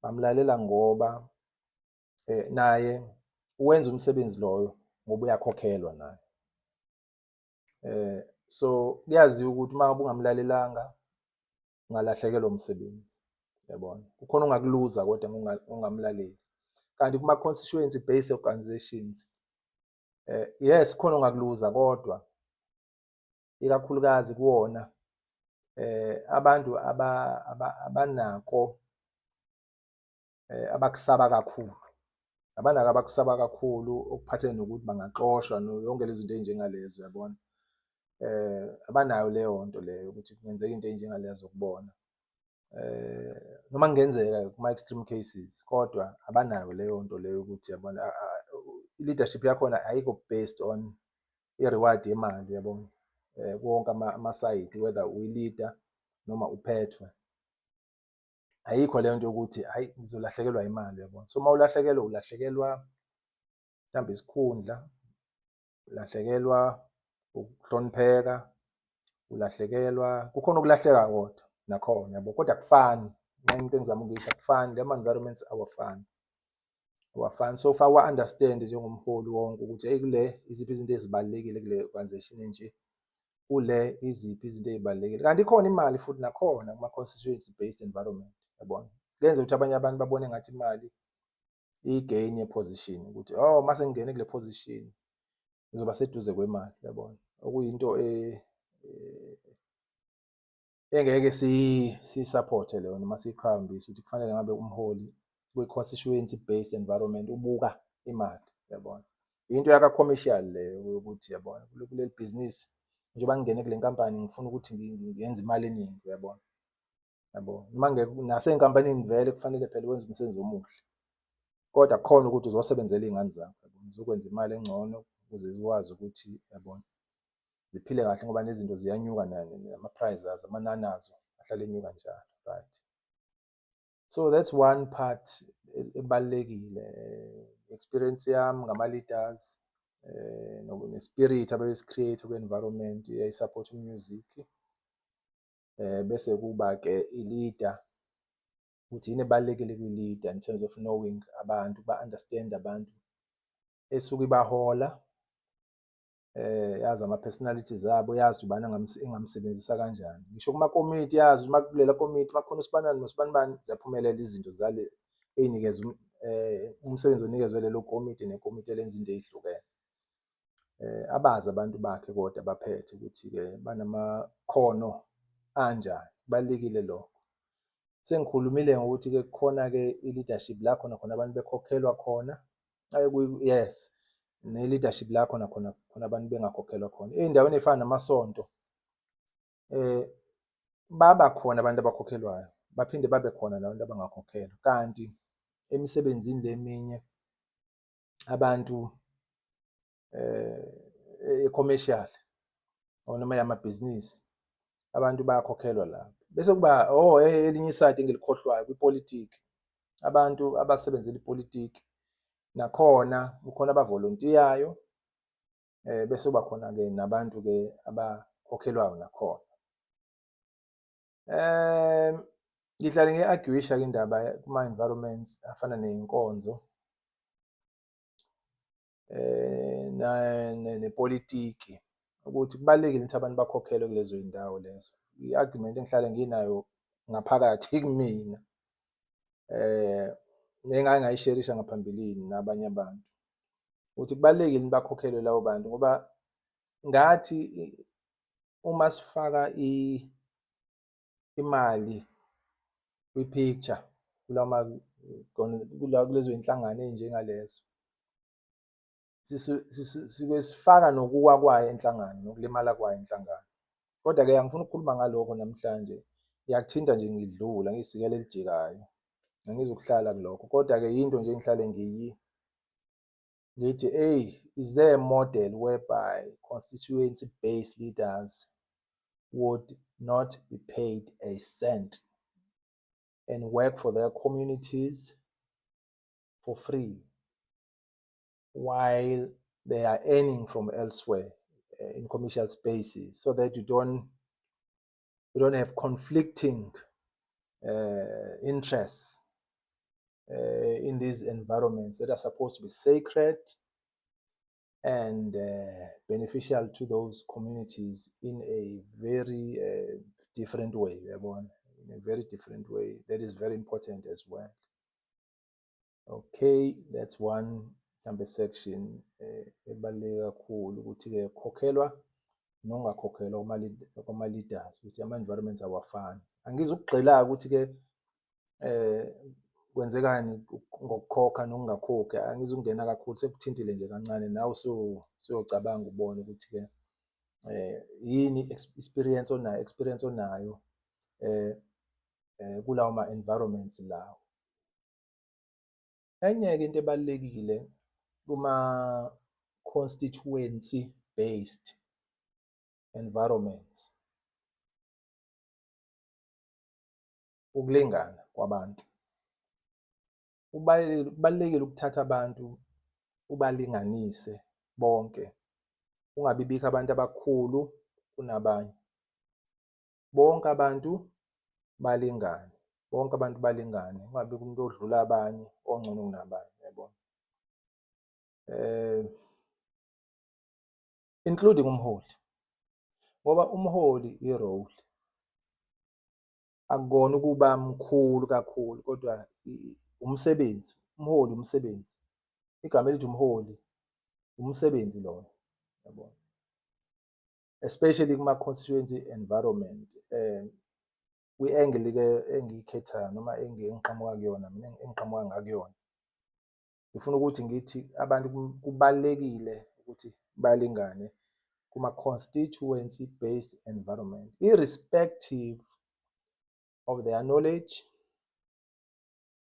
S1: bamlalela ngoba naye wenza umsebenzi loyo ngoba uyakhokhelwa naye. So kuyaziwa ukuthi uma ungamlalelanga ungalahlekelwa umsebenzi, yabona. Kukhona ongakuluza kodwa ungamlaleli. Kanti kuma-constituency based organizations, yes kukhona ongakuluza kodwa ikakhulukazi kuwona abantu abanako abakusaba kakhulu, abanako abakusaba kakhulu okuphathene nokuthi bangaxoshwa yonke lezi zinto ey'njengalezo, yabona. Abanayo leyo nto leyo ukuthi kungenzeka into ey'njengalezo kubona. Noma kungenzeka kuma-extreme cases kodwa abanayo leyo nto leyo ukuthi, yabona, i-leadership yakhona ayikho based on i-reward yemali, yabona. Wonke amasayidi, whether uyi-leader noma uphethwe, ayikho leyo nto yokuthi hhayi ngizolahlekelwa imali, yabona. So uma ulahlekelwa mhlawumbe isikhundla, ulahlekelwa ukuhlonipheka, ulahlekelwa, kukhona ukulahleka kodwa nakhona, yabo, kodwa akufani. Ngenye into engizama ukuyisho, akufani, lama-environments awafani, awafani. So far wa-understand njengomholi wonke ukuthi eyi kule iziphi izinto ezibalulekile kule organization enje, kule iziphi izinto ey'balulekile. Kanti ikhona imali futhi nakhona kuma-constituency based environment, yabona. Kuyenza ukuthi abanye abantu babone ngathi imali i-gain ye-position ukuthi uma sengingene kule position ngizoba seduze kwemali, yabona. Okuyinto engeke siyi-support-e leyo noma siyiqhakambise ukuthi kufanele ngabe umholi kwi-constituency based environment ubuka imali, yabona. Into yaka-commercial leyo yokuthi, yabona, kuleli bhizinisi njengoba ngingene kule nkampani ngifuna ukuthi ngenze imali eningi, uyabona, yabo. Noma nasey'nkampanini vele kufanele phela wenze umsebenzi omuhle, kodwa kukhona ukuthi uzosebenzela iy'ngane zakho, yabona, uzokwenza imali engcono ukuze zikwazi ukuthi, yabona, ziphile kahle ngoba nezinto ziyanyuka nama-price azo, amanani azo ahlale enyuka njalo, right. So that's one part ebalulekile. Experience yami ngama-leaders ne-spirit abesi-create kwe-environment eyayi-support music. Bese kuba-ke i-leader ukuthi yini ebalulekile kwi-leader in terms of knowing abantu, ba-understand abantu esuke ibahola, yazi ama-personalities abo, yazi ubani engamsebenzisa kanjani. Ngisho kuma-committee yazi uma kulela committee uma kukhona usibanibani nosbanibani ziyaphumelela izinto zale ey'nikezwe umsebenzi onikezwe lelo committee nekomiti elenza into ey'hlukene. Abazi abantu bakhe kodwa baphethe ukuthi-ke banamakhono anjani, kubalulekile lokho. Sengikhulumile ngokuthi-ke kukhona-ke i-leadership la khona abantu bekhokhelwa khona, yes, ne-leadership la khona abantu bengakhokhelwa khona. Ey'ndaweni ey'fana namasonto baba khona abantu abakhokhelwayo, baphinde babe khona nabantu abangakhokhelwa. Kanti emisebenzini le eminye abantu e-commercial noma yamabhizinisi, abantu bayakhokhelwa lapho. Bese kuba elinye isayidi engilikhohlwayo kwipolitiki, abantu abasebenzela ipolitiki nakhona kukhona abavolontiyayo, bese kuba khona-ke nabantu-ke abakhokhelwayo nakhona. Ngihlale ngi-argue-isha-ke indaba kuma-environments afana ney'nkonzo nepolitiki ukuthi kubalulekile ukuthi abantu bakhokhelwe kulezo y'ndawo lezo. I-argument engihlale nginayo ngaphakathi kumina engake ngayisherisha ngaphambilini nabanye abantu ukuthi kubalulekile ukuthi bakhokhelwe labo bantu ngoba ngathi uma sifaka imali kwi-picture kulezo y'nhlangano ey'njengalezo sisuke sifaka nokuwa kwayo inhlangano nokulimala kwayo inhlangano. Kodwa-ke angifuni ukukhuluma ngalokho namhlanje, ngiyakuthinta nje ngidlula ngiyisikela elijikayo, angizukuhlala kulokho. Kodwa-ke yinto nje engihlale ngithi, is there a model whereby constituency-based leaders would not be paid a cent and work for their communities for free while they are earning from elsewhere in commercial spaces, so that you don't have conflicting interests in these environments that are supposed to be sacred and beneficial to those communities in a very different way, in a very different way. That is very important as well. Okay, that's one section ebaluleke kakhulu ukuthi-ke khokhelwa nongakhokhelwa kwama-leaders ukuthi ama-environments awafani. Angizukugxila-ke ukuthi-ke kwenzekani ngokukhokha nokungakhokhi, angizukungena kakhulu, sekuthintile nje kancane nawe usuyocabanga ubone ukuthi-ke yini experience onayo kulawo ma-environments lawo. Enye-ke into ebalulekile kuma-constituency based environments, ukulingana kwabantu. Kubalulekile ukuthatha abantu ubalinganise bonke, kungabi bikho abantu abakhulu kunabanye. Bonke abantu balingane, bonke abantu balingane, kungabi umuntu odlula abanye ongcono kunabanye, yabona. Including umholi, ngoba umholi i-role akukona ukuba mkhulu kakhulu kodwa umsebenzi. Umholi umsebenzi, igama elithi umholi umsebenzi lona, yabona. Especially kuma-constituency environment kwi-angle-ke engiyikhethayo noma engiqhamuka kuyona, mina engiqhamuka ngakuyona. Ngifuna ukuthi ngithi abantu kubalulekile ukuthi balingane kuma-constituency based environment, irrespective of their knowledge,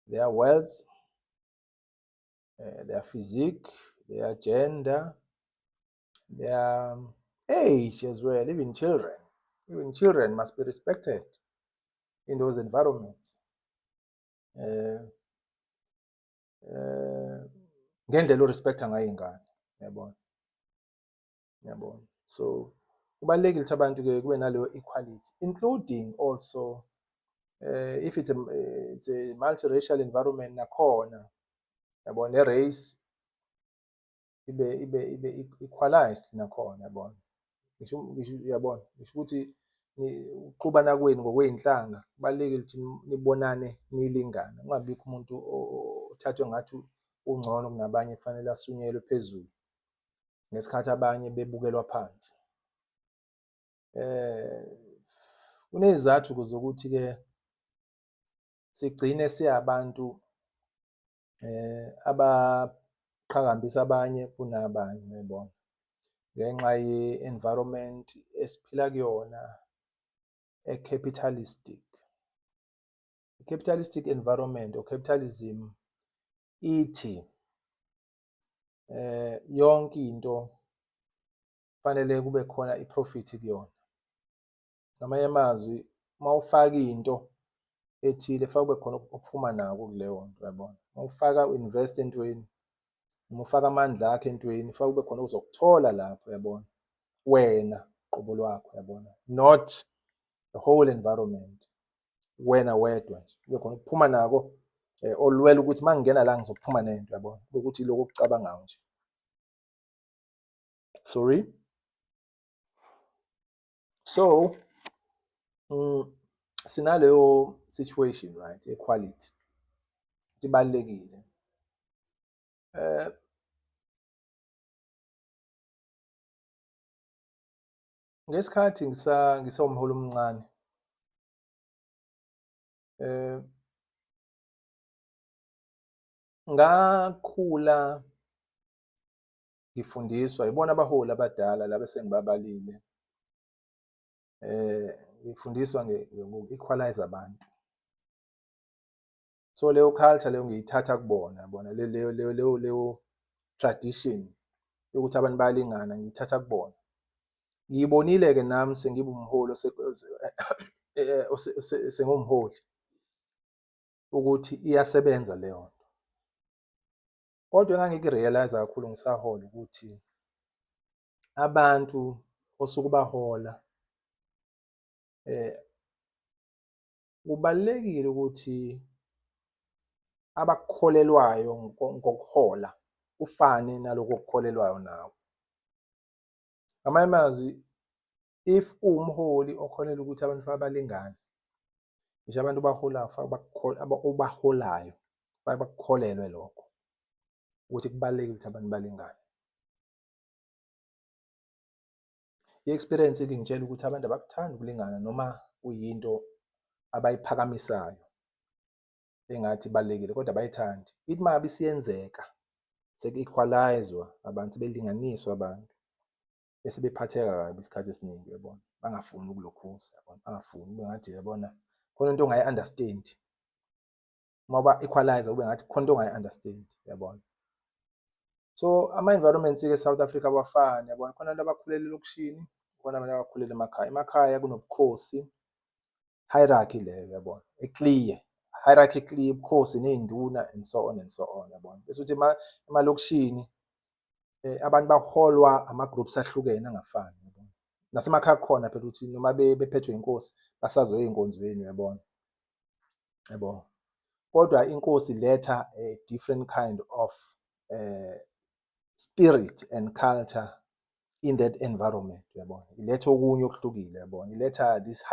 S1: their wealth, their physique, their gender, their age as well. Even children must be respected in those environments. Ngendlela o-respect-a ngayo iy'ngane, yabona, yabona. So kubalulekile ukuthi abantu-ke kube naleyo equality, including also if it's a multiracial environment nakhona, yabona, ne-race ibe equalized nakhona, yabona. Ngisho yabona, ngisho ukuthi ukuxubana kwenu ngokwey'nhlanga kubalulekile ukuthi nibonane nilingane, kungabikho umuntu othathwe ngathi ungcono kunabanye kufanele asunyelwe phezulu ngesikhathi abanye bebukelwa phansi. Kunezizathu zokuthi-ke sigcine siyabantu abaqhakambisa abanye kunabanye, uyabona, ngenxa ye-environment esiphila kuyona e-capitalistic. I-capitalistic environment or capitalism ithi yonke into kufanele kube khona i-profit kuyona. Ngamanye amazwi uma ufaka into ethile fanele kube khona okuphuma nako kuleyo nto, uyabona. Uma ufaka u-invest entweni, uma ufaka amandla akho entweni fanele kube khona ozokuthola lapho, uyabona, wena qobo lwakho, yabona, not the whole environment. wena wedwa nje, kube khona ukuphuma nako olwela ukuthi uma ngingena la ngizophuma nento, yabona, ukuthi lokho okucabangayo nje. Sorry. So sinaleyo situation, right, equality ibalulekile. Ngesikhathi ngisawumholi omncane, ngakhula ngifundiswa yibona abaholi abadala laba esengibabalile, ngifundiswa ngoku-equalize abantu. So leyo culture leyo ngiyithatha kubona, yabona, leyo tradition yokuthi abantu bayalingana ngiyithatha kubona. Ngiyibonile-ke nami sengiba umholi sengumholi ukuthi iyasebenza leyo nto. Kodwa engangikurealize kakhulu ngisahola ukuthi abantu osuke ubahola kubalulekile ukuthi abakukholelwayo ngokuhola ufane naloko okukholelwayo nawe. Ngamanye amazwi, if uwumholi okholelwa ukuthi abantu balingane, ngisho abantu obaholayo bakukholelwe lokho ukuthi kubalulekile ukuthi abantu balingane. I-experience-ke ingitshela ukuthi abantu abakuthandi ukulingana noma kuyinto abayiphakamisayo engathi ibalulekile, kodwa abayithandi. Ithi uma ngabe isiyenzeka, seku-equalize-wa abantu, sebelinganiswa abantu, bese bephatheka kabi isikhathi esiningi, uyabona, bangafuni ukulokhuza, yabona, bangafuni, kube ngathi, uyabona, khona into ongayi-understand. Uma uba-equalize kube ngathi khona into ongayi-understand, uyabona. So ama-environments-ke e-South Africa awafani, yabona, khona abantu abakhulela elokishini, khona abantu abakhulela emakhaya. Emakhaya kunobukhosi, hierarchy leyo, yabona, e-clear, hierarchy e-clear, ubukhosi ney'nduna and so on and so on, yabona. Bese kuthi emalokishini abantu baholwa ama-groups ahlukene angafani, yabona. Nasemakhaya kukhona phela ukuthi noma bephethwe inkosi basazoya ey'nkonzweni, uyabona, yabo. Kodwa inkosi iletha a different kind of spirit and culture in that environment, uyabona. Iletha okunye okuhlukile, yabona. Iletha this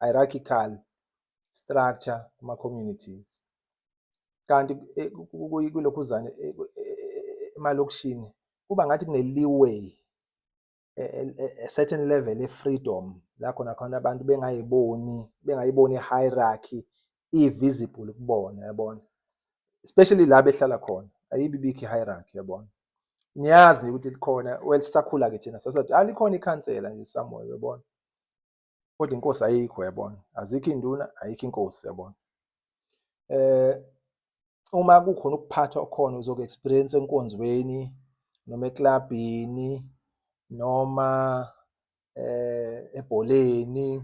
S1: hierarchical structure kuma-communities. Kanti kulokhuzane emalokishini kuba ngathi kune-leeway, a certain level e-freedom la khona abantu bengayiboni i-hierarchy i-visible kubona, yabona. Especially la behlala khona ayibi bikho i-hierarchy, yabona. Niyazi ukuthi likhona, well, sisakhula-ke thina sasathi likhona ikhansela nje somewhere, uyabona, kodwa inkosi ayikho, yabona. Azikho iy'nduna, ayikho inkosi, yabona. Uma kukhona ukuphathwa okhona uzoku-experience enkonzweni noma eklabhini noma ebholeni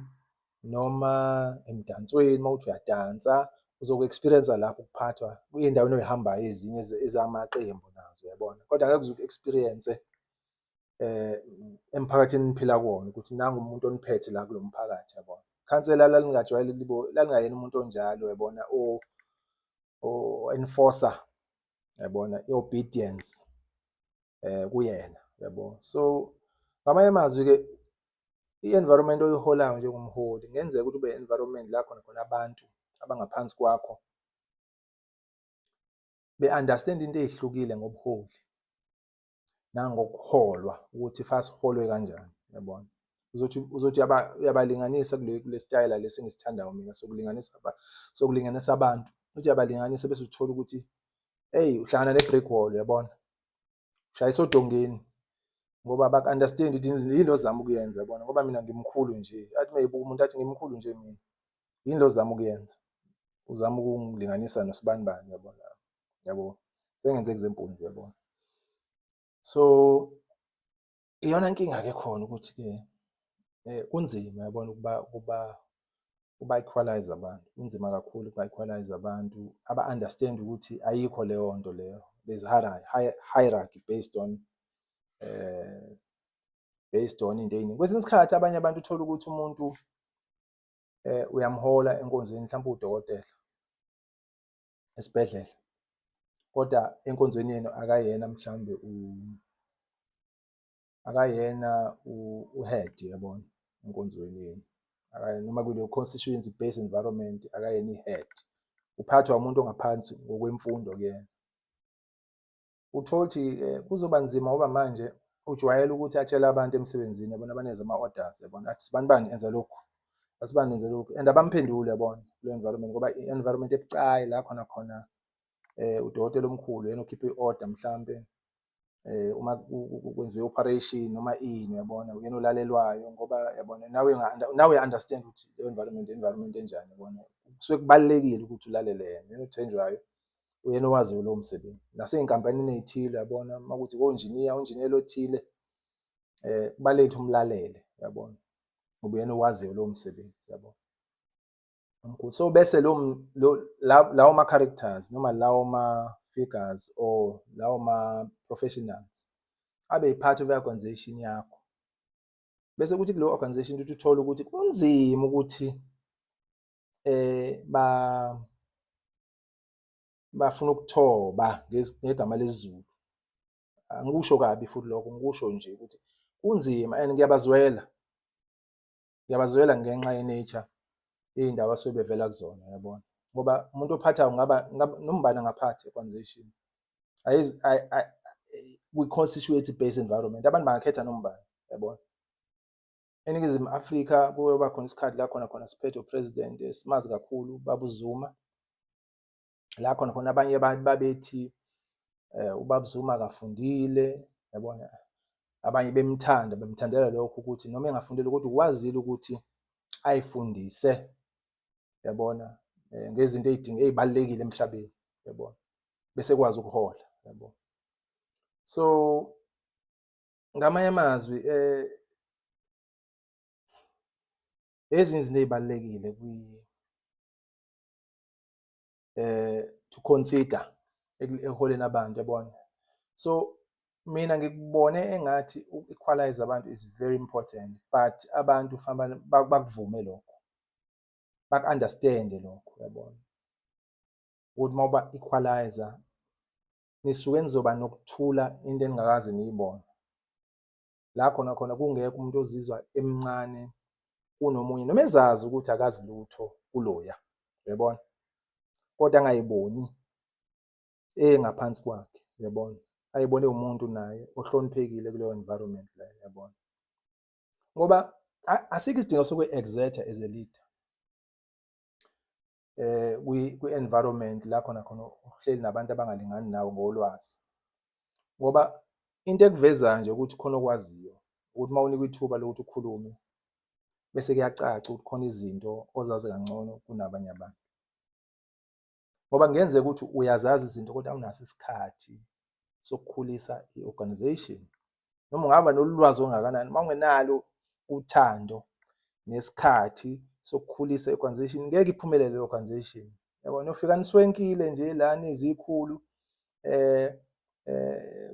S1: noma emdansweni, uma uthi uyadansa uzoku-experience lapho ukuphathwa kuy'ndaweni oy'hambayo ezinye ezamaqembu nazo, uyabona. Kodwa angeke uze uku-experience emphakathini eniphila kuwona ukuthi nangu umuntu oniphethe la kulo mphakathi, yabona. Ikhansela lalingayena umuntu onjalo, yabona, o-enforcer, yabona, i-obedience kuyena, yabo. So ngamanye amazwi-ke i-environment oyiholayo njengomholi kungenzeka ukuthi ube environment la khona abantu abangaphansi kwakho be-understand into ey'hlukile ngobuholi nangokuholwa ukuthi fast uholwe kanjani, yabona. Uzothi uyabalinganisa kule sitayela lesi engisithandayo mina sokulinganisa abantu. Uthi uyabalinganisa bese uthola ukuthi uhlangana ne-brick wall, yabona. Ushayisa odongeni ngoba abaku-understand ukuthi yini lo ozama ukuyenza, yabona, ngoba mina ngimkhulu nje. Athi uma eyibuka umuntu athi ngimkhulu nje mina, yini lo ozama ukuyenza, uzama ukungilinganisa nosibani bani, yabona, yabo. Sengenze example nje, yabona. So iyona nkinga-ke ekhona ukuthi-ke kunzima, yabona, uba-equalize abantu. Kunzima kakhulu ukuba-equalize abantu aba-understand ukuthi ayikho leyo nto leyo. There's hierarchy based on into ey'ningi. Kwesinye isikhathi abanye abantu uthola ukuthi umuntu uyamhola enkonzweni mhlawumbe udokotela esibhedlela, kodwa enkonzweni yenu akayena mhlawumbe akayena u-head, yabona, enkonzweni yenu. Noma kuleyo constituency based environment akayena i-head, uphathwa umuntu ongaphansi ngokwemfundo kuyena. Uthola ukuthi kuzoba nzima ngoba manje ujwayele ukuthi atshele abantu emsebenzini, yabona, abaneza ama-orders, yabona, athi sibani bani enza lokhu, asibani enza lokhu, and abamphenduli, yabona, kuleyo environment ngoba i-environment ebucayi la khona udokotela omkhulu yena okhipha i-order mhlambe uma kwenziwe operation noma ini, yabona, uyena olalelwayo ngoba, yabona, nawe uya-understand ukuthi leyo environment enjani, yabona. Kusuke kubalulekile ukuthi ulalele yena othenjwayo, uyena owaziyo lowo msebenzi. Nasey'nkampanini ey'thile, yabona, uma kuthi unjiniyela othile, kubalulekile ukuthi umlalele, yabona, ngoba uyena owaziyo lowo msebenzi, yabona. So bese lawo ma-characters noma lawo ma-figures or lawo ma-professionals abe part of i-organization yakho, bese kuthi kuleyo organization ukuthi uthole ukuthi kunzima ukuthi bafuna ukuthoba ngegama lesiZulu. Angikusho kabi futhi lokho, ngikusho nje ukuthi kunzima and ngiyabazwela ngenxa ye-nature iy'ndawo asuke bevela kuzona, yabona, ngoba umuntu ophathayo ngaba nombani angaphatha i-organization kwi-constituency based environment, abantu bangakhetha nombani, yabona. ENingizimu Afrika kuyoba khona isikhathi la khona siphethe u-president esimazi kakhulu, Baba uZuma, la khona abanye babethi uBaba uZuma akafundile, yabona, abanye bemthandela lokho ukuthi noma engafundile kodwa ukwazile ukuthi ayifundise, yabona, ngezinto ey'balulekile emhlabeni, yabona, bese ekwazi ukuhola, yabona. So ngamanye amazwi ezinye izinto ey'balulekile to consider ekuholeni abantu, yabona. So mina ngikubone engathi uku-equalize abantu is very important, but abantu fanele bakuvume lokho, baku-understande lokho, yabona, ukuthi uma uba-equalizer nisuke nizoba nokuthula into eningakaze niyibone. La khona kungekho umuntu ozizwa emncane kunomunye noma ezazi ukuthi akazi lutho kuloya, yabona, kodwa angayiboni ngaphansi kwakhe, yabona, ayibone umuntu naye ohloniphekile kuleyo environment leyo, yabona. Ngoba asikho isidingo sokwe-exerta as a leader kwi-environment la khona uhleli nabantu abangalingani nawe ngolwazi, ngoba into ekuvezayo nje ukuthi khona okwaziyo ukuthi uma unikwa ithuba lokuthi ukhulume bese kuyacaca ukuthi khona izinto ozazi kangcono kunabanye abantu, ngoba kungenzeka ukuthi uyazazi izinto kodwa awunaso isikhathi sokukhulisa i-organization, noma ungaba nolwazi ongakanani uma ungenalo uthando nesikhathi sokukhulisa i-organization ngeke iphumelele leyo organization, yabona. Ufika niswenkile nje la nizikhulu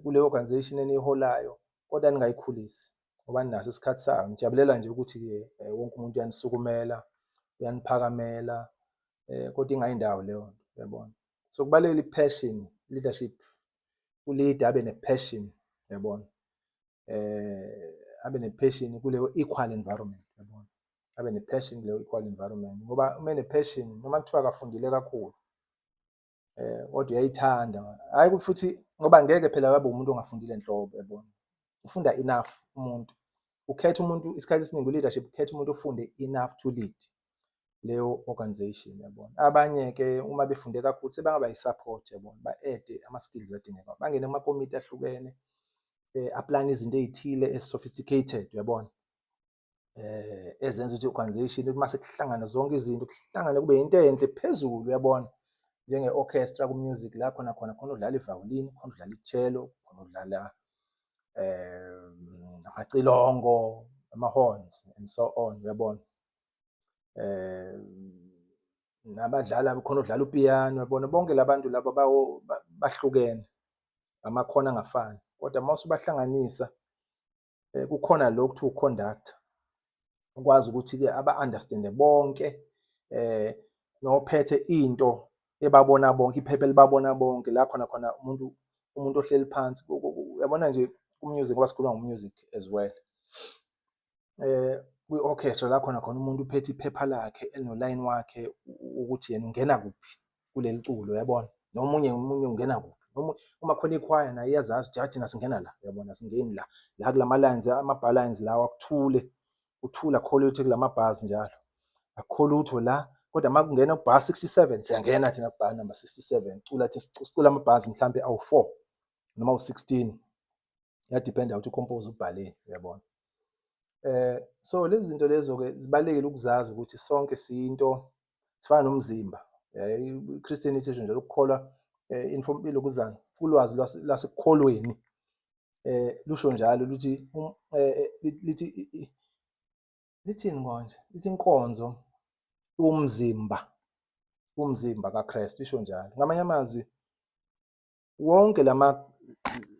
S1: kuleyo organization eniholayo kodwa ningayikhulisi ngoba ninaso isikhathi sayo, nijabulela nje ukuthi-ke wonke umuntu uyanisukumela, uyaniphakamela, kodwa ingayindawo leyo nto, yabona. So kubalulekile i-passion, leadership, u-leader abe ne-passion, yabona, abe ne-passion kuleyo equal environment, yabona, abe ne-passion kuleyo equal environment, ngoba uma ene-passion noma kuthiwa akafundile kakhulu kodwa uyayithanda, hhayi futhi ngoba ngeke phela kabe umuntu ongafundile nhlobo, yabona, ufunda enough umuntu, ukhetha umuntu isikhathi esiningi u-leadership ukhetha umuntu ofunde enough to lead leyo organization, yabona. Abanye-ke uma befunde kakhulu sebengaba yi-support, yabona, ba-add-e ama-skills adingekayo, bangene kumakomiti ahlukene, aplane izinto ey'thile ezi-sophisticated, yabona, ezenza ukuthi i-organization uma sekuhlangana zonke izinto kuhlangane kube into enhle phezulu, yabona, njenge-orchestra ku-music la khona udlala i-violin, khona udlala i-cello, khona udlala amacilongo, ama-horns and so on, yabona. Nabadlala khona udlala upiyano, yabona, bonke labantu laba bahlukene, amakhono angafani, kodwa uma usubahlanganisa kukhona lokhu kuthiwa u-conductor, ukwazi ukuthi-ke aba-understand-e bonke, nophethe into ebabona bonke, iphepha elibabona bonke, la khona umuntu ohleli phansi. Uyabona nje ku-music ngoba sikhuluma ngo-music as well. Kwi-orchestra la khona umuntu uphethe iphepha lakhe elinolayini wakhe ukuthi yena ungena kuphi kuleli culo, uyabona? Nomunye ungena kuphi. Uma khona ikhwaya naye iyazazi ukuthi thina singena la, uyabona? Asingeni la. La kulama lines, ama-bar lines lawa kuthule, uthula akukho lutho kulama bars njalo. Akukho lutho la, kodwa uma kungena u-bar 67, siyangena thina ku-bar number 67. Sicula ama-bars mhlampe awu-4 noma awu-16. Iyadiphenda ukuthi uComposer ubhaleni, uyabona? So lezi zinto lezo-ke zibalulekile ukuzazi ukuthi sonke siyinto, sifana nomzimba. I-Christianity isho njalo ukukholwa ilokuzana ulwazi lasekukholweni lusho njalo luthi lithini konje? Lithi inkonzo umzimba kaKristu, isho njalo. Ngamanye amazwi wonke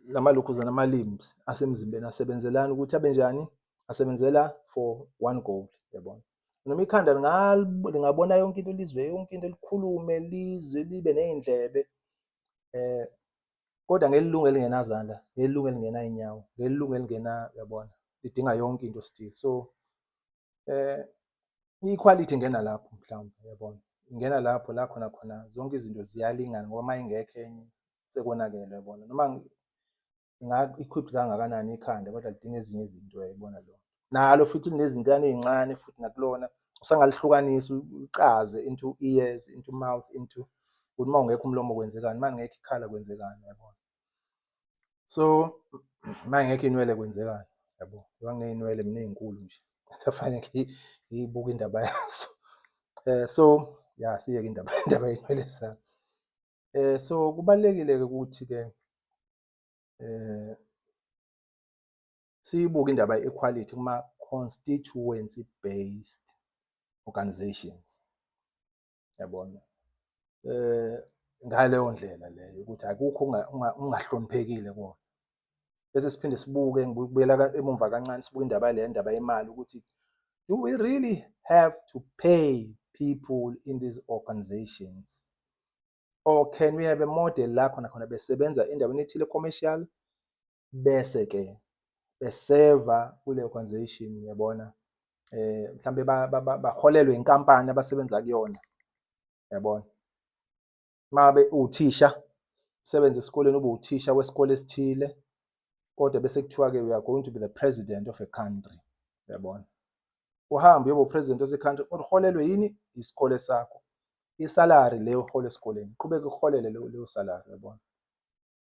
S1: lamalukhuzana ama-limbs asemzimbeni asebenzelana ukuthi abe njani? Asebenzela for one goal, uyabona? Noma ikhanda lingabona yonke into, lizwe yonke into, likhulume, lizwe, libe ney'ndlebe, kodwa ngelilungu elingenazandla, ngelilungu elingenay'nyawo, ngelilungu elingena, uyabona? Lidinga yonke into still. So i-equality ingena lapho mhlawumbe, uyabona? Ingena lapho la khona zonke izinto ziyalingana ngoba uma ingekho enye sekonakele, uyabona? Noma equipped kangakanani ikhanda kodwa lidinga ezinye izinto, uyayibona lo. Nalo futhi linezintana ey'ncane futhi nakulona usangalihlukanisa ucaze into ears, into mouth, into ukuthi uma ungekho umlomo kwenzekani, uma ngekho ikhala kwenzekani, uyabona? So uma ngekho inwele kwenzekani, yabo? Ngoba nginey'nwele mina ey'nkulu nje, kufanele ngiyibuke indaba yazo. So ya siyeke indaba y'nwele zami. So kubalulekile-ke ukuthi-ke siyibuke indaba ye-equality kuma-constituency based organizations, yabona? Ngaleyo ndlela leyo ukuthi akukho ungahloniphekile kuwona. Bese siphinde sibuke, ngibuyela emumva kancane, sibuke indaba yemali ukuthi do we really have to pay people in these organizations, or can we have a model la khona besebenza endaweni ethile commercial bese-ke beseva kule organization, uyabona? Mhlambe baholelwe inkampani abasebenza kuyona, yabona? Mabe uthisha usebenza esikoleni, ube uthisha wesikole esithile, kodwa bese kuthiwa-ke we are going to be the president of a country, uyabona? Uhambe uyoba u-president wase-country kodwa uholelwe yini? Isikole sakho. Isalari leyo uhola esikoleni, uqhubeke uholele leyo salary, uyabona?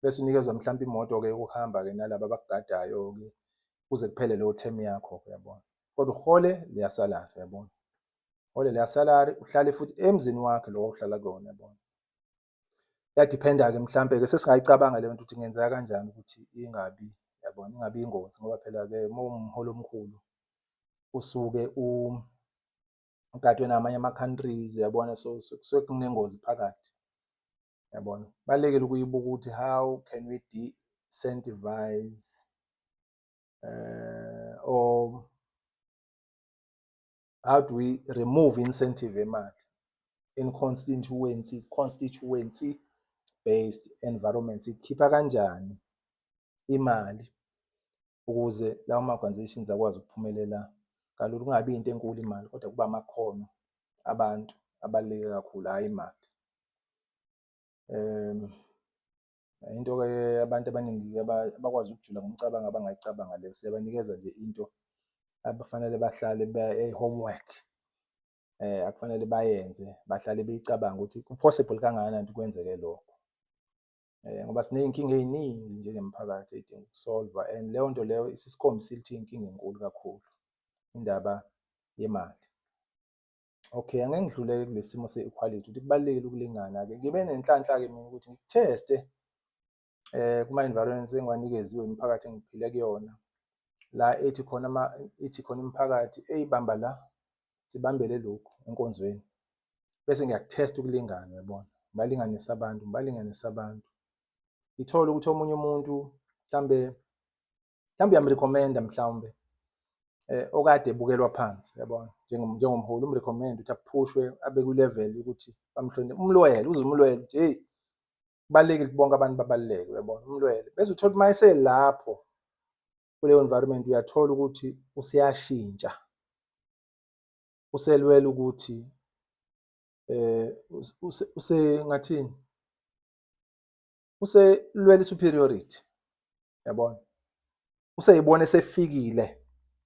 S1: Bese unikezwa mhlampe imoto-ke yokuhamba-ke nalaba abakugadayo-ke kuze kuphele leyo term yakho, uyabona? Kodwa uhole leya salary, uyabona? Uhole leya salary, uhlale futhi emzini wakhe lo ohlala kuwona, uyabona? Iyadiphenda-ke mhlampe-ke sesingayicabanga leyo nto ukuthi ingenzeka kanjani ukuthi ingabi, yabona? Ingabi ingozi ngoba phela-ke uma uwumholi omkhulu usuke ugadwe namanye ama-countries, uyabona? So kusuke kunengozi phakathi, yabona? Kubalulekile ukuyibuka ukuthi how can we de-incentivize or how do we remove incentive yemali in constituency based environments? Ikhipha kanjani imali ukuze lawo ma-organizations akwazi ukuphumelela kalula? Kungabi into enkulu imali kodwa kuba amakhono abantu abaluleke kakhulu, hhayi imali. Into-ke abantu abaningi abakwazi ukujula ngomcabango abangayicabanga leyo, siyabanikeza nje into abafanele bahlale homework akufanele bayenze, bahlale beyicabanga ukuthi ku-possible kangakanani ukuthi kwenzeke lokho. Ngoba siney'nkinga ey'ningi njengemphakathi ey'dinga ukusolva, and leyo nto leyo isisikhombisile ukuthi iyinkinga enkulu kakhulu, indaba yemali. Okay, angeke ngidlule kule simo se-equality ukuthi kubalulekile ukulingana-ke. Ngibe nenhlanhla-ke mina ukuthi ngikutheste kuma-environments engiwanikeziwe imiphakathi engiphile kuyona, la ethi khona imiphakathi eyibamba la, sibambele lokhu enkonzweni, bese ngiyakuthesta ukulingana, uyabona? Ngibalinganise abantu. Ngithole ukuthi omunye umuntu mhlambe uyamrecommenda mhlawumbe okade ebukelwa phansi, yabona, njengomholi umrecommend ukuthi aphushwe abe ku-level yokuthi bamhloniphe, umlwele, uze umlwele ukuthi hey, kubalulekile ukuthi bonke abantu babaluleke, uyabona, umlwele. Bese uthola ukuthi uma eselapho kuleyo environment uyathola ukuthi useyashintsha, uselwela ukuthi ngathini, uselwela i-superiority, yabona, useyibona esefikile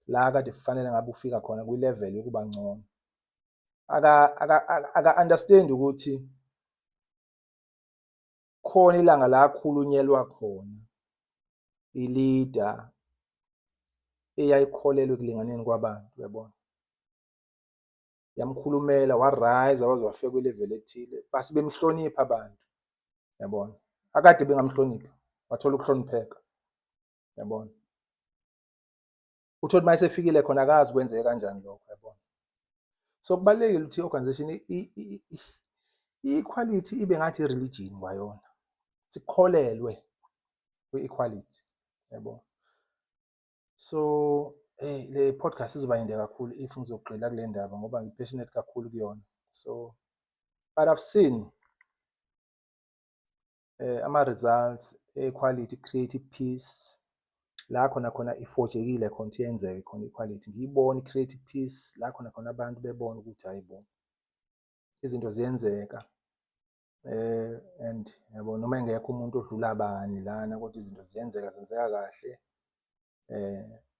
S1: la kade kufanele ngabe ufika khona kwi-level yokuba ngcono. Aka-understand ukuthi khona ilanga la khulunyelwa khona i-leader eyayikholelwa ekulinganeni kwabantu, uyabona, yamkhulumela wa-rise waze wafika kwi-level ethile, base bemhlonipha abantu, yabona, akade bengamhloniphi wathola ukuhlonipheka, yabona. Uthole uma esefikile khona akazi kwenzeke kanjani lokho, yabona. So kubalulekile ukuthi i-organization i-equality ibe ngathi i-religion kwayona, sikholelwe kwi-equality, yabo. So le podcast izoba yinde kakhulu if ngizogxila kule ndaba ngoba ngi-passionate kakhulu kuyona. So but I've seen ama-results e-equality, creative peace, la khona ifojekile khona ukuthi yenzeke khona i-equality. Ngiyibona i-creative peace la khona abantu bebona ukuthi hayi bo, izinto ziyenzeka. And yabo, noma engekho umuntu odlula bani lana, kodwa izinto zenzeka kahle,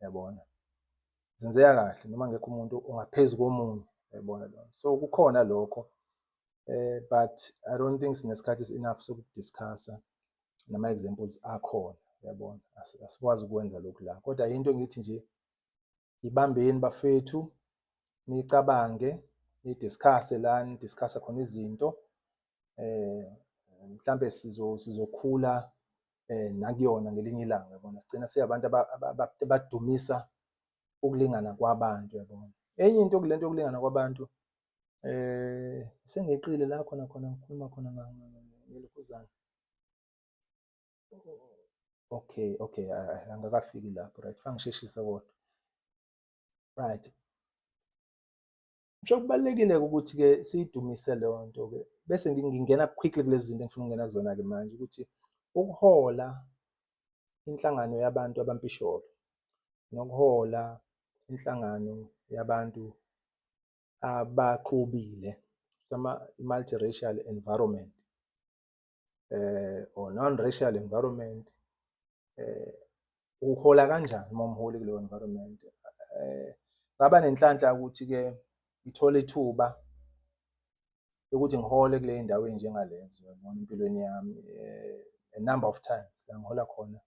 S1: yabona, zenzeka kahle noma ngekho umuntu ongaphezu komunye, yabona lo. So kukhona lokho, but I don't think sinesikhathi enough sokudiscussa nama-examples akhona, yabona, asikwazi ukwenza lokhu la, kodwa into ngithi nje ibambeni bafethu, nicabange, nidiscusse la nidiscussa khona izinto, mhlambe sizokhula nakuyona ngelinye ilanga, yabona, sigcina siyabantu abadumisa ukulingana kwabantu, yabona. Enye into kule nto yokulingana kwabantu, sengeqile la khona ngikhuluma khona ngelokhuzana. Okay, angakafiki lapho, right, fange ngisheshise kodwa, right. Ngisho kubalulekile-ke ukuthi-ke siyidumise leyo nto-ke, bese ngingena quickly kulezi zinto engifuna ukungena kuzona-ke manje, ukuthi ukuhola inhlangano yabantu abampisholo nokuhola inhlangano yabantu abaxubile, i-multiracial environment, or non-racial environment, uhola kanjani uma umholi kuleyo environment? Ngaba nenhlanhla ukuthi-ke ngithole ithuba ukuthi ngihole kule ndawo ey'njengalezo, yabona, empilweni yami, a number of times la ngihola khona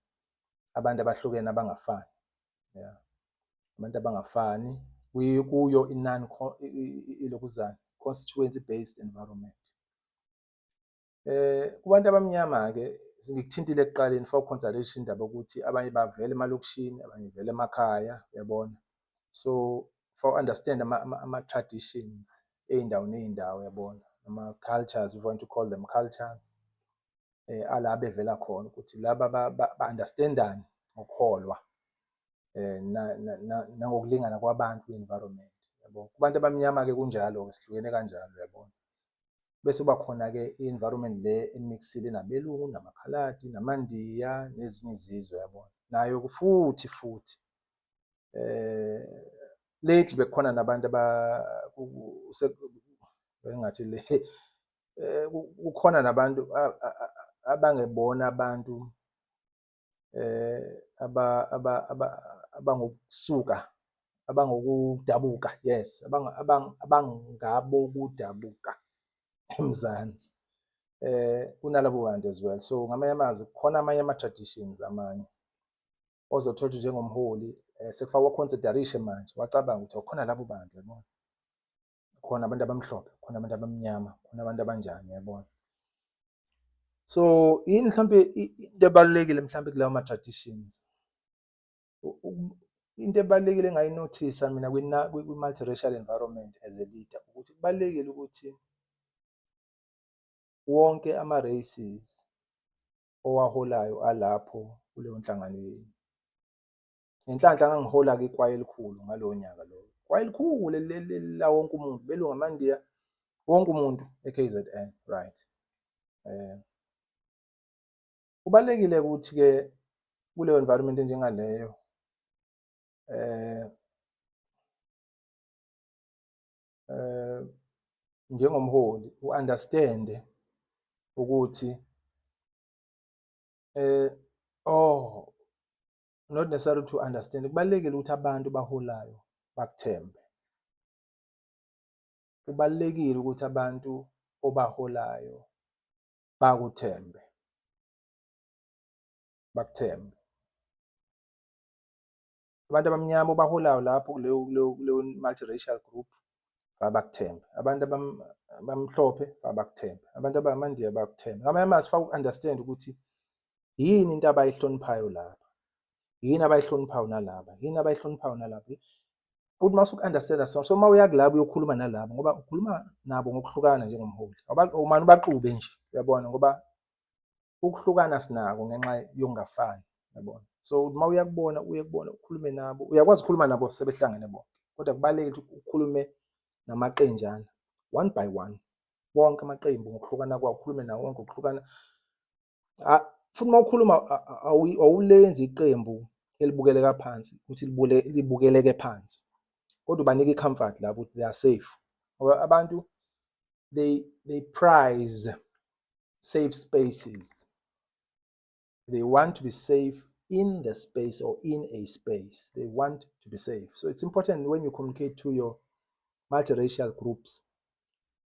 S1: abantu abahlukene abangafani, yeah, abantu abangafani kuyo ilokhuzana, constituency based environment. Kubantu abamnyama-ke ngikuthintile ekuqaleni for consideration indaba yokuthi abanye bavela emalokishini, abanye vele emakhaya, uyabona. So for understand ama-traditions ey'ndawo ney'ndawo, yabona, ama-cultures, if you want to call them cultures, ala bevela khona ukuthi laba ba-understand-ani ngokuholwa nangokulingana kwabantu kwi-environment, yabo. Kubantu abamnyama-ke kunjalo-ke, sihlukene kanjalo, yabona. Bese kuba khona-ke i-environment le emixile enabelungu, namakhaladi, namaNdiya nezinye izizwe, yabona, nayo futhi lately bekukhona nabantu bengathi le kukhona nabantu abangebona abantu abangokusuka, abangokudabuka, yes, abangabokudabuka eMzansi. Kunalabo bantu as well. So ngamanye amazwi kukhona amanye ama-traditions amanye ozothola ukuthi njengomholi sekufakwa consideration manje, wacabanga ukuthi khona labo bantu, yabona, khona abantu abamhlophe, khona abantu abamnyama, khona abantu abanjani, yabona. So yini mhlampe into ebalulekile mhlampe kulawo ma-traditions, into ebalulekile engayinothisa mina kwi-multiracial environment as a leader ukuthi kubalulekile ukuthi wonke ama-races owaholayo alapho kuleyo nhlangano yenu, ngenhlanhla ngangihola-ke ikwaya elikhulu ngalowo nyaka lowo. Ikwaya elikhulu la wonke umuntu, belungu amaNdiya, wonke umuntu e-KZN, right. Kubalulekile ukuthi-ke kuleyo environment enjengaleyo njengomholi u-understand-e ukuthi not necessarily to understand, kubalulekile ukuthi abantu baholayo bakuthembe. Kubalulekile ukuthi abantu obaholayo bakuthembe, bakuthembe. Abantu abamnyama obaholayo lapho kuleyo multiracial group bakuthembe. Abantu abamhlophe bakuthembe. Abantu abamaNdiya bakuthembe. Ngamanye amazwi faka uku-understand ukuthi yini into abayihloniphayo lapha, yini abayihloniphayo nalaba, yini abayihloniphayo nalaba. Futhi mase uku-understand-a so uma uya kulabo uyokhuluma nalabo ngoba ukhuluma nabo ngokuhlukana njengomholi. Awumane ubaxube nje, uyabona, ngoba ukuhlukana sinako ngenxa yokungafani, uyabona. So uma uya kubona ukhulume nabo, uyakwazi ukukhuluma nabo sebehlangene bonke, kodwa kubalulekile ukuthi ukhulume namaqenjana one by one, wonke amaqembu ngokuhlukana kwawo, ukhulume nawo wonke ngokuhlukana. Futhi uma ukhuluma awulenzi iqembu elibukeleka phansi ukuthi libukeleke phansi, kodwa ubanika i-comfort lapho ukuthi they are safe. Ngoba abantu they prize safe spaces. They want to be safe in the space or in a space. They want to be safe. So it's important when you communicate to your multiracial groups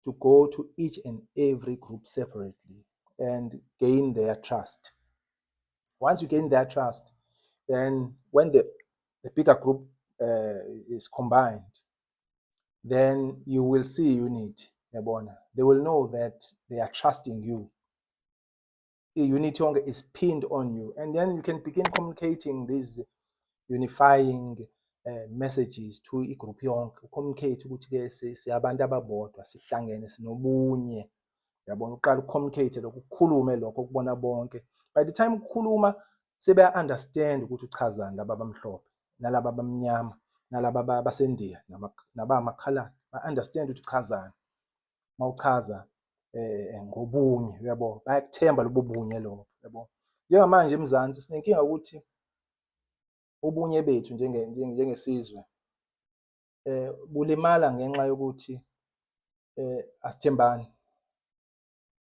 S1: to go to each and every group separately and gain their trust. Once you gain their trust, then when the bigger group is combined, then you will see unity. They will know that they are trusting you. Unity is pinned on you, and then you can begin communicating these unifying messages to igroup yonke. Communicate ukuthi-ke siyabantu ababodwa, sihlangene, sinobunye. Uyabona, uqala ucommunicate lokho, ukukhulume lokho ukubona bonke. By the time ukukhuluma sebeya-understand ukuthi uchazani laba abamhlophe nalaba abamnyama nalaba abaseNdiya nabamakhaladi, ba-understand ukuthi uchazani. Uma uchaza ngobunye, uyabo, bayakuthemba lobo bunye lobo, yabo. Njengamanje eMzansi sinenkinga ukuthi ubunye bethu njengesizwe bulimala ngenxa yokuthi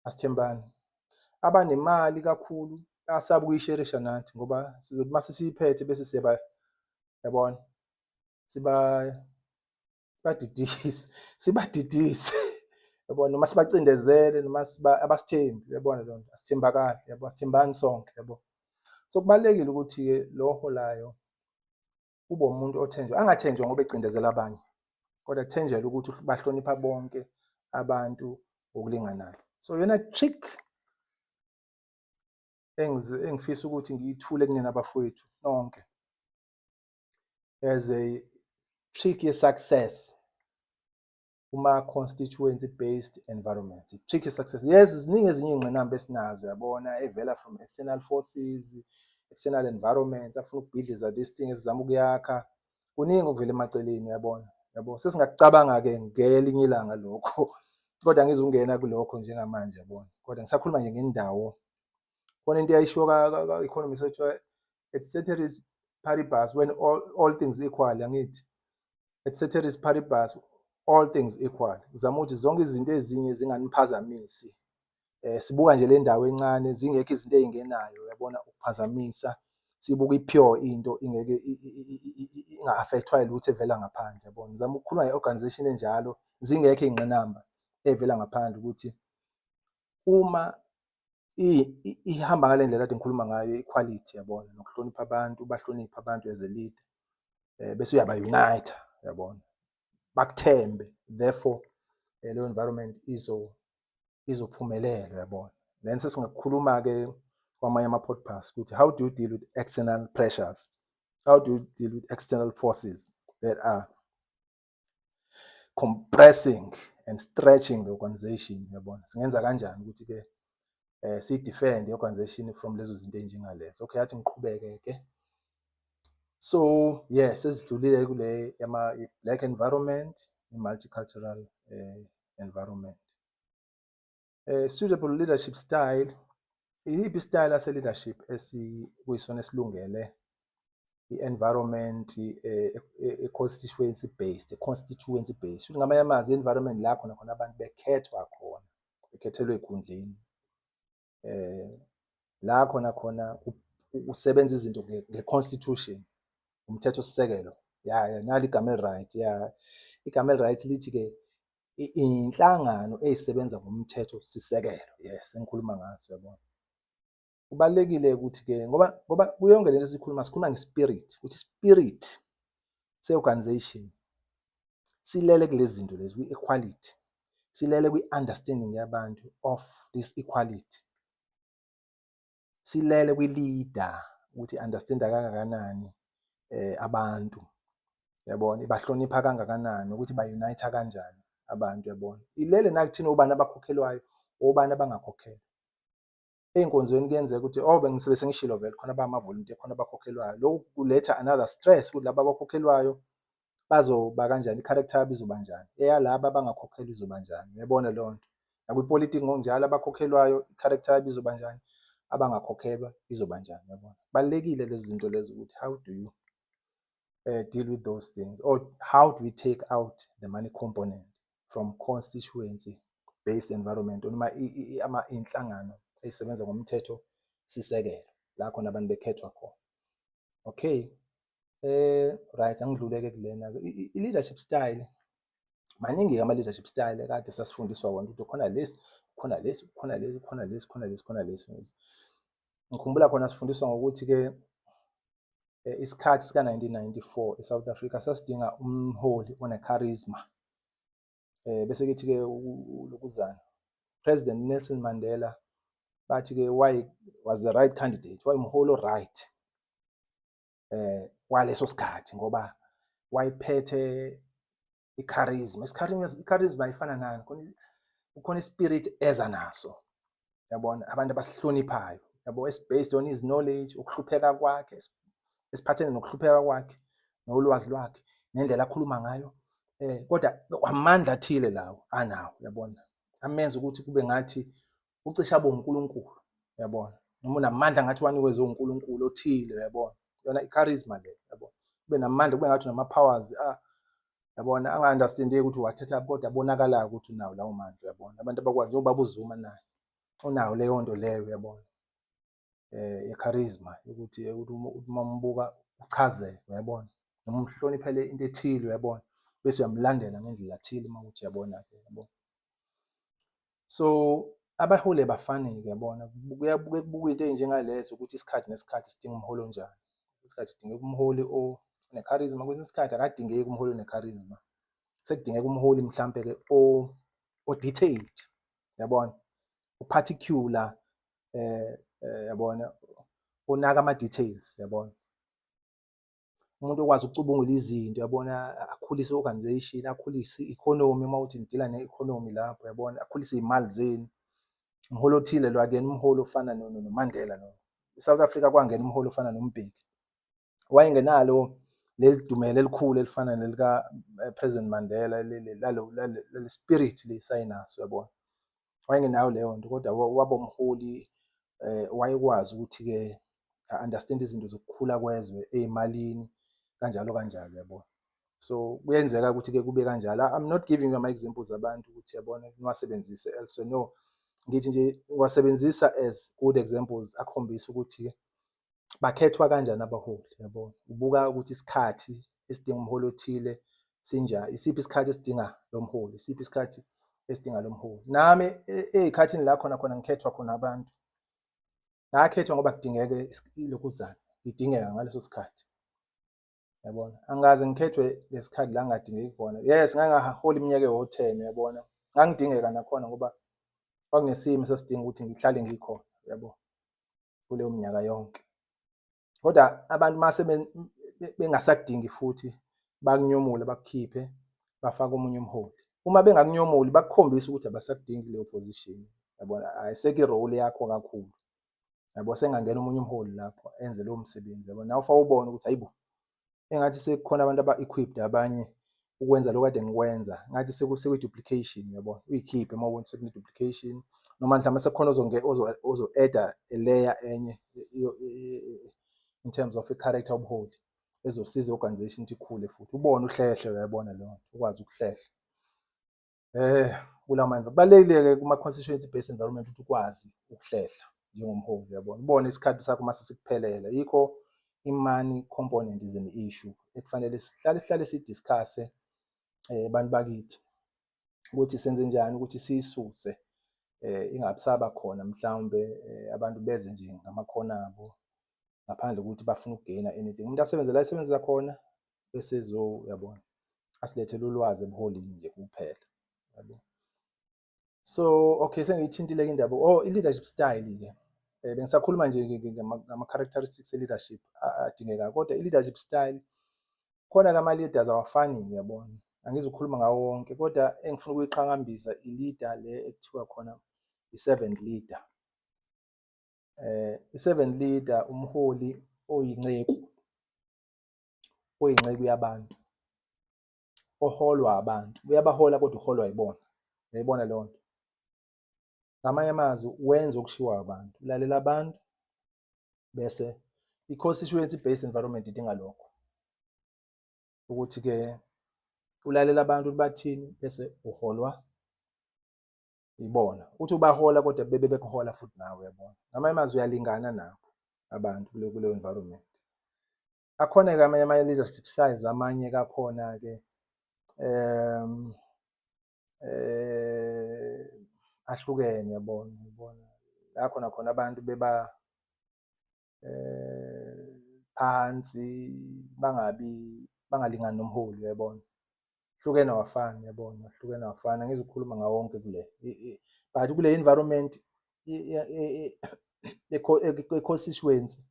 S1: asithembani. Abanemali kakhulu bayasaba ukuyisherisha nathi ngoba sizothi mase siyiphethe bese yabona, sibadidise yabona, noma sibacindezele, noma abasithembi, uyabona loo nto, asithembakali, yabo, asithembani sonke, yabo. So kubalulekile ukuthi-ke lo oholayo kube umuntu othenjwa, angathenjwa ngoba ecindezela abanye, kodwa athenjelwe ukuthi bahlonipha bonke abantu ngokulinganayo. So yona trick engifisa ukuthi ngiyithule kunina bafowethu nonke as a trick ye-success kuma-constituency based environments. I-trick ye-success, yes, ziningi ezinye iy'ngqinamba esinazo, yabona, evela from external forces, external environments afuna ukubhidliza this thing esizama ukuyakha. Kuningi okuvela emaceleni, uyabona, yabo. Sesingakucabanga-ke ngelinye ilanga lokho, kodwa angizungena kulokho njengamanje, yabona, kodwa ngisakhuluma nje ngendawo. Khona into eyayishiwo ka-economist ethiwa et ceteris paribus when all things equal, angithi et ceteris paribus all things equal. Ngizama ukuthi zonke izinto ezinye zinganiphazamisi. Sibuka nje le ndawo encane, zingekho izinto ey'ngenayo, yabona, ukuphazamisa. Sibuka i-pure into ingeke inga-affectwa yilutho evela ngaphandle, yabona. Ngizama ukukhuluma nge-organization enjalo, zingekho iy'ngqinamba ey'vela ngaphandle ukuthi uma ihamba ngale ndlela kade ngikhuluma ngayo, equality, yabona, nokuhlonipha abantu, bahloniphe abantu as a leader, bese uyaba-unite, yabona, bakuthembe, therefore leyo environment izophumelela, yabona. Then sesingakhuluma-ke kwamanye ama-podcast ukuthi how do you deal with external pressures, how do you deal with external forces that are compressing and stretching the organization, yabona. Singenza kanjani ukuthi-ke si-defend i-organization from lezo zinto ey'njengalezo. Okay, yathi ngiqhubeke-ke. So yes, sesidlulile kule black environment, i-multicultural environment. Suitable leadership style, iyiphi style ase-leadership kuyisona esilungele i-environment constituency based. Shuthi ngamanye amazwi i-environment la khona abantu bekhethwa khona, bekhethelwe ey'khundleni. La khona usebenza izinto nge-constitution, umthethosisekelo. Ya nalo igama eli-right, ya. Igama eli-right lithi-ke iy'nhlangano ey'sebenza ngomthethosisekelo. Yes, engikhuluma ngaso, uyabona. Kubalulekile ukuthi-ke ngoba kuyo yonke lento sikhuluma nge-spirit, ukuthi i-spirit se-organization silele kulezi zinto lezi, kwi-equality, silele kwi-understanding yabantu of this equality, silele kwi-leader ukuthi understand-a kangakanani abantu, yabona, ibahlonipha kangakanani, ukuthi ba-unite-a kanjani abantu, yabona. Ilele nakuthina obani abakhokhelwayo, obani abangakhokhelwa. Ey'nkonzweni kuyenzeka ukuthi bengisebe sengishilo vele khona abamavolontiya, khona abakhokhelwayo. Lokhu kuletha another stress ukuthi laba abakhokhelwayo bazoba kanjani, i-character yabo izoba njani, eyalaba abangakhokhelwa izoba njani, uyayibona leyo nto. Nakwipolitiki ngokunjalo, abakhokhelwayo i-character yabo izoba njani, abangakhokhelwa izoba njani, uyabona. Kubalulekile lezo zinto lezo ukuthi how do you deal with those things, or how do we take out the money component from constituency based environment, noma iy'nhlangano ey'sebenza ngomthetho sisekelo la khona abantu bekhethwa khona. Okay, right, angidluleke kulena-ke i-leadership style. Maningi-ke ama-leadership style ekade sasifundiswa wona ukuthi khona lesi, khona lesi, khona lesi, khona lesi, khona lesi, khona lesi. Ngikhumbula khona sifundiswa ngokuthi-ke isikhathi sika-1994 eSouth Africa sasidinga umholi one-charisma. Bese kuthi-ke lokuzana President Nelson Mandela bathi-ke why was the right candidate, wayemholi o-right waleso sikhathi ngoba wayephethe i-charisma. I-charisma ifana nani? Kukhona i-spirit eza naso, yabona, abantu abasihloniphayo, yabo, based on his knowledge, ukuhlupheka kwakhe, esiphathene nokuhlupheka kwakhe, nolwazi lwakhe, nendlela akhuluma ngayo. Kodwa amandla athile lawo anawo, yabona, amenza ukuthi kube ngathi ucisha uNkulunkulu, yabona, noma unamandla ngathi wanikezwe uNkulunkulu othile, uyabona. Yona i-charisma le, yabona, kube namandla, kube ngathi unama-powers, yabona, anga-understand-eki ukuthi uwathatha, kodwa abonakalayo ukuthi unawo lawo mandla, uyabona. Abantu abakwazi njengobaba uZuma naye unawo leyo nto leyo, uyabona, i-charisma ukuthi uma umbuka uchazeke, uyabona, noma umhloniphele into ethile, uyabona, bese uyamlandela ngendlela ethile uma ukuthi uyabona-ke, yabona. So abaholi abafani-ke, yabona, kubuye kubukwe into ey'njengalezo ukuthi isikhathi nesikhathi sidinga umholi onjani. Isikhathi kudingeka umholi one-charisma, kwesinye isikhathi akadingeki umholi one-charisma. Sekudingeka umholi mhlampe-ke o-detailed, yabona, o-particular, yabona, onaka ama-details, yabona. Umuntu okwazi ukucubungula izinto, yabona, akhulise i-organization, akhulise i-economy uma uthi ngidila ne-economy lapho, yabona, akhulise iy'mali zenu. Umholi othile lo akuyena umholi ofana noMandela no. eSouth Africa kwangena umholi ofana noMbeki. Wayengenalo leli dumela elikhulu elifana nelika President Mandela, leli spirit lesayinaso, yabona. Wayengenayo leyo nto, kodwa waba umholi wayekwazi ukuthi-ke understand izinto zokukhula kwezwe, ey'malini, kanjalo kanjalo, yabona. So kuyenzeka ukuthi-ke kube kanjalo. I'm not giving you ama-examples abantu ukuthi yabona niwasebenzise elsewhere, no. Ngithi nje ngiwasebenzisa as good examples akhombisa ukuthi-ke bakhethwa kanjani abaholi, yabona. Ubuka ukuthi isikhathi esidinga umholi othile sinjani, isiphi isikhathi esidinga lo mholi, isiphi isikhathi esidinga lo mholi. Nami ey'khathini la khona ngikhethwa khona abantu, ngakhethwa ngoba kudingeke ilokhuzana, idingeka ngaleso sikhathi, yabona. Angikaze ngikhethwe ngesikhathi la ngingadingeki khona. Yes, ngake ngahola iminyaka ewu-10, yabona, ngangidingeka nakhona ngoba kwakunesimo esasidinga ukuthi ngihlale ngikhona, yabo, kuleyo minyaka yonke. Kodwa abantu mase bengasakudingi futhi bakunyomule, bakukhiphe, bafake omunye umholi. Uma bengakunyomuli bakukhombisa ukuthi abasakudingi leyo position, yabona, ayiseke i-role yakho kakhulu, yabo, sengangena omunye umholi lapho enze lowo msebenzi, yabona. Nawe ufike ubone ukuthi hayibo, engathi sekukhona abantu aba-equipped abanye ukwenza lokhu kade ngikwenza, ngathi sekwi-duplication uyabona, uyikhiphe uma ubona sekune-duplication noma mhlawumbe sekukhona ozo-add-a a layer enye in terms of i-character ubuholi ezosiza i-organisation ukuthi ikhule futhi ubone uhlehle, uyayibona leyo nto, ukwazi ukuhlehla. Kulawo manje kubalulekile-ke kuma-constituency based environment ukuthi ukwazi ukuhlehla njengomholi, uyabona, ubone isikhathi sakho mase sikuphelela. Yikho i-money component is an issue ekufanele sihlale sidiscuss-e bantu bakithi ukuthi senze njani ukuthi siyisuse ingabe saba khona mhlawumbe abantu beze nje ngamakhona abo ngaphandle kokuthi bafuna ukugeyina anything. Umuntu asebenze la esebenzisa khona bese uyabona, asilethele ulwazi ebuholini nje kuphela, yabo. So okay, sengiyithintile-ke indaba i-leadership style-ke bengisakhuluma nje ngama-characteristics e-leadership adingekayo, kodwa i-leadership style khona-ke ama-leaders awafani-ke, uyabona, angizukukhuluma ngawo wonke, kodwa engifuna ukuyiqhakambisa i-leader le ekuthiwa khona i-servant leader. I-servant leader umholi oyinceku yabantu, oholwa abantu, uyabahola kodwa uholwa yibona, uyayibona leyo nto. Ngamanye amazwi wenza okushiwo abantu, ulalela abantu bese i-constituency based environment idinga lokho ukuthi-ke ulalela abantu ukuthi bathini bese uholwa ibona, uthi ubahola kodwa bebe bekuhola futhi nawe, uyabona. Ngamanye amazwi uyalingana nabo abantu kuleyo environment. Akhona-ke amanye ama-leadership styles amanye-ke akhona-ke ahlukene, uyabona, la khona abantu beba phansi bangalingani nomholi, uyayibona. Hlukene awafani, uyabona, hlukene awafani, angizukukhuluma ngawo wonke kule but kule environment e-constituency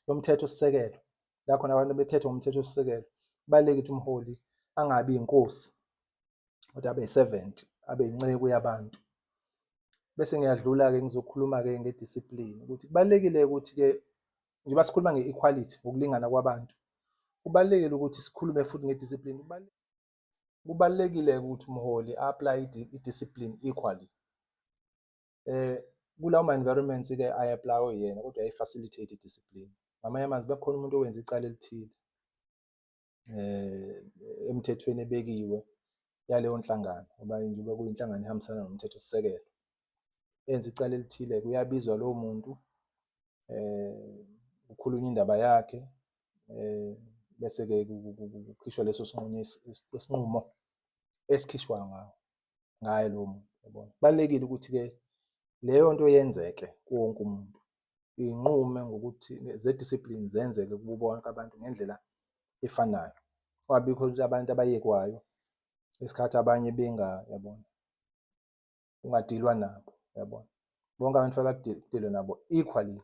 S1: yomthethosisekelo la khona abantu bekhethwa ngomthethosisekelo, kubalulekile ukuthi umholi angabi inkosi kodwa abe yi-servant, abe inceku yabantu. Bese ngiyadlula-ke ngizokhuluma-ke ngediscipline ukuthi kubalulekile ukuthi-ke njengoba sikhuluma nge-equality, ngokulingana kwabantu, kubalulekile ukuthi sikhulume futhi ngediscipline. Kubalulekile ukuthi umholi a-apply i-discipline equally. Kulawo ma-environments-ke ayi-apply yena kodwa ayi-facilitate i-discipline. Ngamanye amazwi bekhona umuntu owenza icala elithile emthethweni ebekiwe yaleyo nhlangano ngoba njengoba kuyinhlangano ehambisana nomthethosisekelo, enza icala elithile, kuyabizwa lowo muntu kukhulunywa indaba yakhe bese-ke kukhishwa leso sinqumo esikhishwa ngaye lowo muntu, yabona. Kubalulekile ukuthi-ke leyo nto yenzeke kuwonke umuntu, inqume ngokuthi ze-discipline zenzeke kubo bonke abantu ngendlela efanayo, kungabikho abantu abayekwayo isikhathi abanye yabona, kungadilwa nabo, yabona. Bonke abantu fanele kudilwe nabo equally,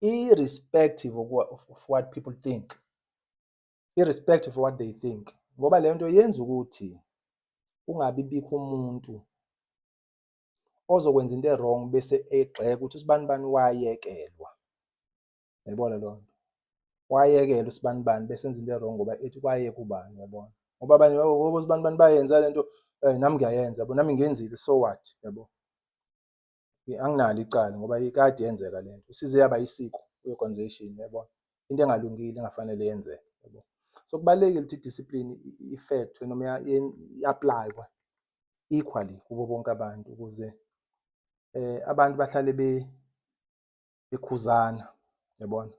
S1: irrespective of what people think, irrespective of what they think, ngoba leyo nto yenza ukuthi kungabi bikho umuntu ozokwenza into e-wrong bese egxeka ukuthi usibanibani wayekelwa, yayibona leyo nto, wayekelwa usibanibani bese enza into e-wrong ngoba ethi kwayeka ubani, uyabona. Ngoba abanye ngoba usibanibani bayenza le nto nami ngiyayenza, yabo, nami ngiyenzile, so what, yabo. Anginalo icala ngoba ikade yenzeka le nto, isize yaba isiko kwi-organisation, yabona, into engalungile engafanele yenzeke, yabo. So kubalulekile ukuthi i-discipline i-effectwe noma i-apply-we equally kubo bonke abantu ukuze abantu bahlale bekhuzana, yabona,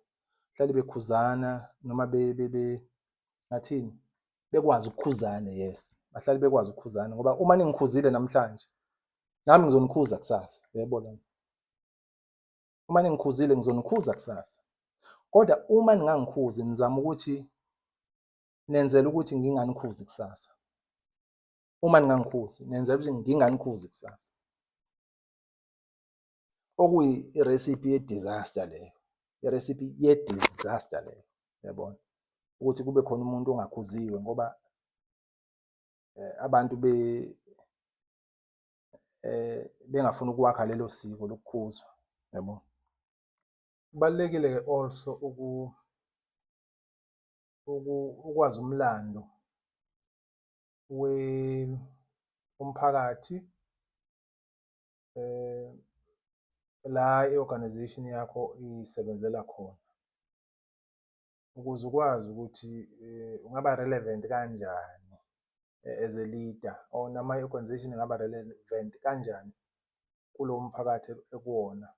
S1: bahlale bekhuzana noma ngathini, bekwazi ukukhuzana, yes, bahlale bekwazi ukukhuzana ngoba uma ningikhuzile namhlanje nami ngizonikhuza kusasa, uyayibona. Uma ningikhuzile ngizonikhuza kusasa, kodwa uma ningangikhuzi nizama ukuthi nenzela ukuthi nginganikhuzi kusasa. Uma ningangikhuzi nenzela ukuthi nginganikhuzi kusasa, okuyi-recipe ye-disaster leyo, i-recipe ye-disaster leyo, uyabona, ukuthi kube khona umuntu ongakhuziwe ngoba abantu bengafuni ukwakha lelo siko lokukhuzwa, yabo. Kubalulekile-ke also ukwazi umlando umphakathi la i-organization yakho isebenzela khona, ukuze ukwazi ukuthi ungaba relevant kanjani as a leader or noma i-organization ingaba relevant kanjani kulowo mphakathi ekuwona.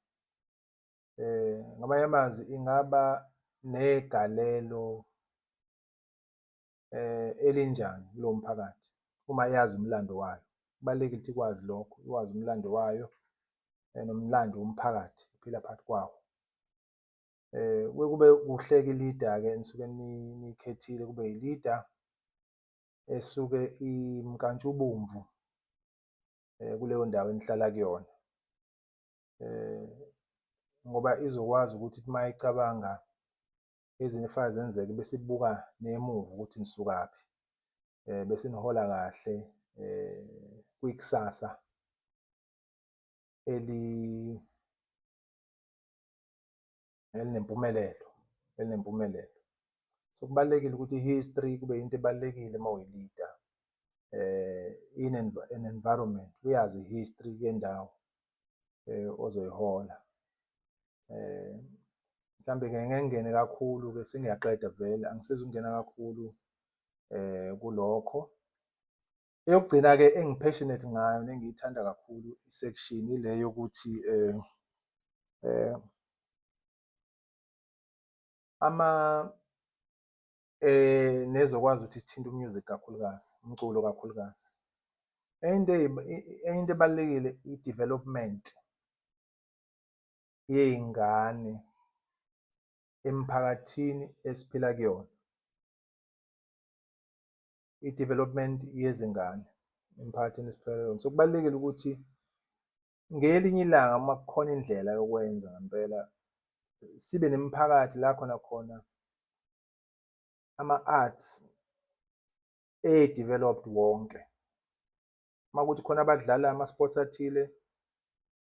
S1: Ngamanye amazwi ingaba negalelo elinjani kulowo mphakathi uma yazi umlando wayo. Kubalulekile ukuthi ikwazi lokho, ikwazi umlando wayo nomlando womphakathi ophila phakathi kwawo. Kube kuhle-ke i-leader-ke enisuke niyikhethile kube i-leader esuke imkantshubomvu kuleyo ndawo enihlala kuyona, ngoba izokwazi ukuthi uma icabanga ezinye efaka zenzeke bese ibuka nemuva ukuthi nisukaphi, bese nihola kahle kwikusasa elinempumelelo. So kubalulekile ukuthi i-history kube into ebalulekile uma uyi-leader in an environment, uyazi i-history yendawo ozoyihola. Mhlambe-ke ngeke ngingene kakhulu-ke sengiyaqeda vele, angisezungena kakhulu kulokho. Eyokugcina-ke engi-passionate ngayo nengiyithanda kakhulu i-section ile yokuthi nezokwazi ukuthi ithinte u-music kakhulukazi, umculo kakhulukazi. Enye into ebalulekile i-development yey'ngane emphakathini esiphila kuyona. I-development yezingane emphakathini esiphila kuyona. So kubalulekile ukuthi ngelinye ilanga uma kukhona indlela yokwenza ngempela sibe nemiphakathi la khona ama-arts developed wonke. Uma kuthi khona abadlala ama-sports athile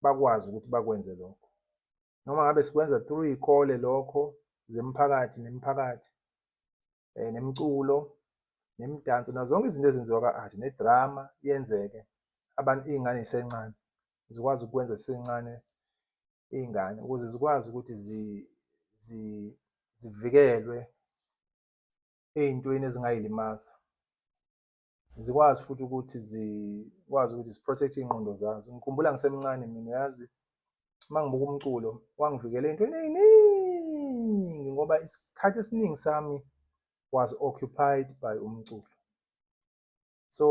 S1: bakwazi ukuthi bakwenze lokho. Noma ngabe sikwenza through iy'kole lokho zemiphakathi nemiphakathi, nemiculo, nemidanso, nazo zonke izinto ezenziwa ka-art, nedrama yenzeke iy'ngane zisencane zikwazi ukwenza zisencane iy'ngane ukuze zikwazi ukuthi zivikelwe ey'ntweni ezingay'limaza. Zikwazi futhi ukuthi zikwazi ukuthi zi-protect-e iy'ngqondo zazo. Ngikhumbula ngisemncane mina uyazi uma ngibuka umculo wangivikela ey'ntweni ey'ningi ngoba isikhathi esiningi sami was occupied by umculo. So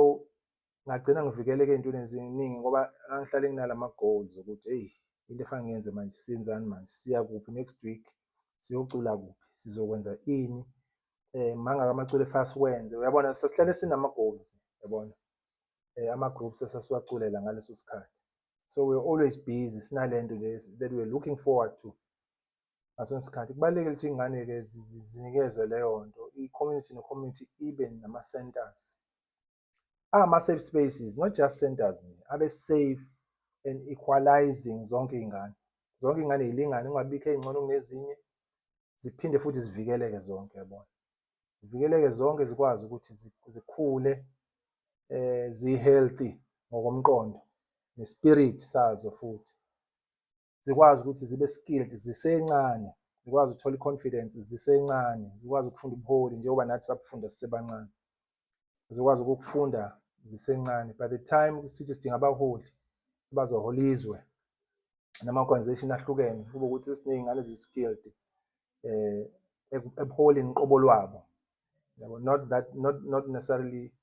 S1: ngagcina ngivikeleke ey'ntweni eziningi ngoba ngangihlale nginalama-goals ukuthi eyi into efanele ngiyenze manje, siyenzani manje, siya kuphi next week, siyocula kuphi, sizokwenza ini, mangaka amaculo efana siwenze, uyabona sasihlale sinama-goals, yabona ama-groups esasiwaculela ngaleso sikhathi. So we're always busy sinalento that we're looking forward to ngaso sikhathi. Kubalulekile ukuthi iy'ngane-ke zinikezwe leyo nto, i-community ne-community ibe nama-centers ama-safe spaces, not just centers abe-safe and equalizing zonke iy'ngane. Zonke iy'ngane y'lingane, kungabikho ey'ngcono kunezinye, ziphinde futhi zivikeleke zonke, yabona. Zivikeleke zonke zikwazi ukuthi zikhule zi-healthy ngokomqondo ne-spirit sazo futhi. Zikwazi ukuthi zibe skilled zisencane, zikwazi ukuthola i-confidence zisencane, zikwazi ukufunda ubuholi njengoba nathi sabufunda sisebancane. Zikwazi ukufunda zisencane. By the time sithi sidinga abaholi abazohola izwe nama-organization ahlukene kube ukuthi sesiney'ngane ezi-skilled ebuholini qobo lwabo, yabo. Not necessarily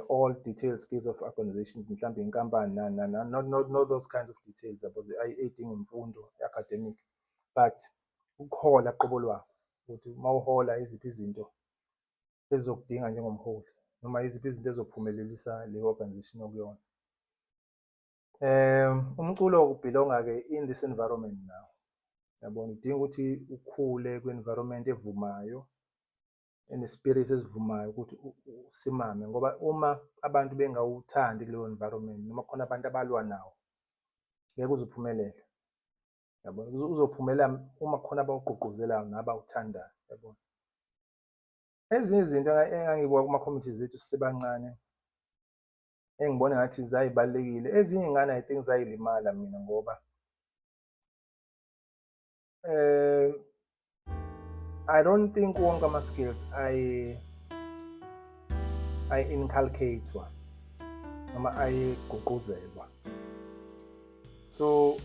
S1: all detailed skills of organizations, mhlawumbe inkampani not those kinds of details yabo ey'dinga imfundo i-academic, but ukuhola qobo lwabo ukuthi uma uhola iziphi izinto ezizokudinga njengomholi noma iziphi izinto ezophumelelisa leyo organization okuyona. Umculo ubhilonga-ke in this environment now, yabona. Udinga ukuthi ukhule kwi-environment evumayo, ene-spirit esivumayo ukuthi usimame, ngoba uma abantu bengawuthandi kuleyo environment noma khona abantu abalwa nawo ngeke uze uphumelele, yabona. Uzophumelela uma kukhona abawugqugquzelayo nabawuthandayo, yabona. Ezinye izinto engangibuka kuma-communities zethu sisebancane engibona ngathi zayibalulekile, ezinye iy'ngane I think zayilimala mina ngoba I don't think wonke ama-skills ay-inculcate-wa noma ayigqugquzelwa. So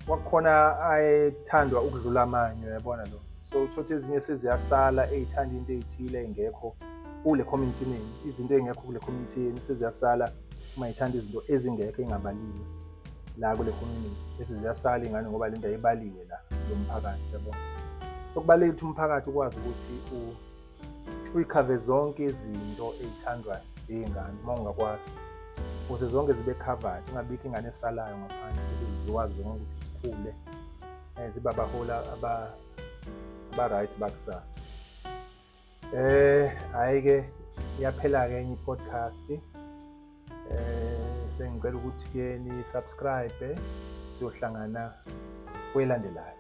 S1: kwakukhona ayethandwa ukudlula amanye, uyabona lo. So uthotha ezinye seziyasala ey'thanda into ey'thile ey'ngekho kule community eningi, izinto ey'ngekho kule community yenu seziyasala uma y'thanda izinto ezingekho ey'ngabaliwe la kule community, bese ziyasala iy'ngane ngoba le nto ayibaliwe la kulo mphakathi, uyabona. So kubalulekile ukuthi umphakathi ukwazi ukuthi uyikhave zonke izinto ey'thandwa iy'ngane uma ungakwazi, ukuze zonke zibe covered, kungabikho ingane esalayo ngaphandle bese zizokwazi zonke ukuthi zikhule zibe abaholi aba-right bakusasa. Hhayi-ke iyaphela-ke enye i-podcast. Sengicela ukuthi-ke ni-subscribe siyohlangana kwelandelayo.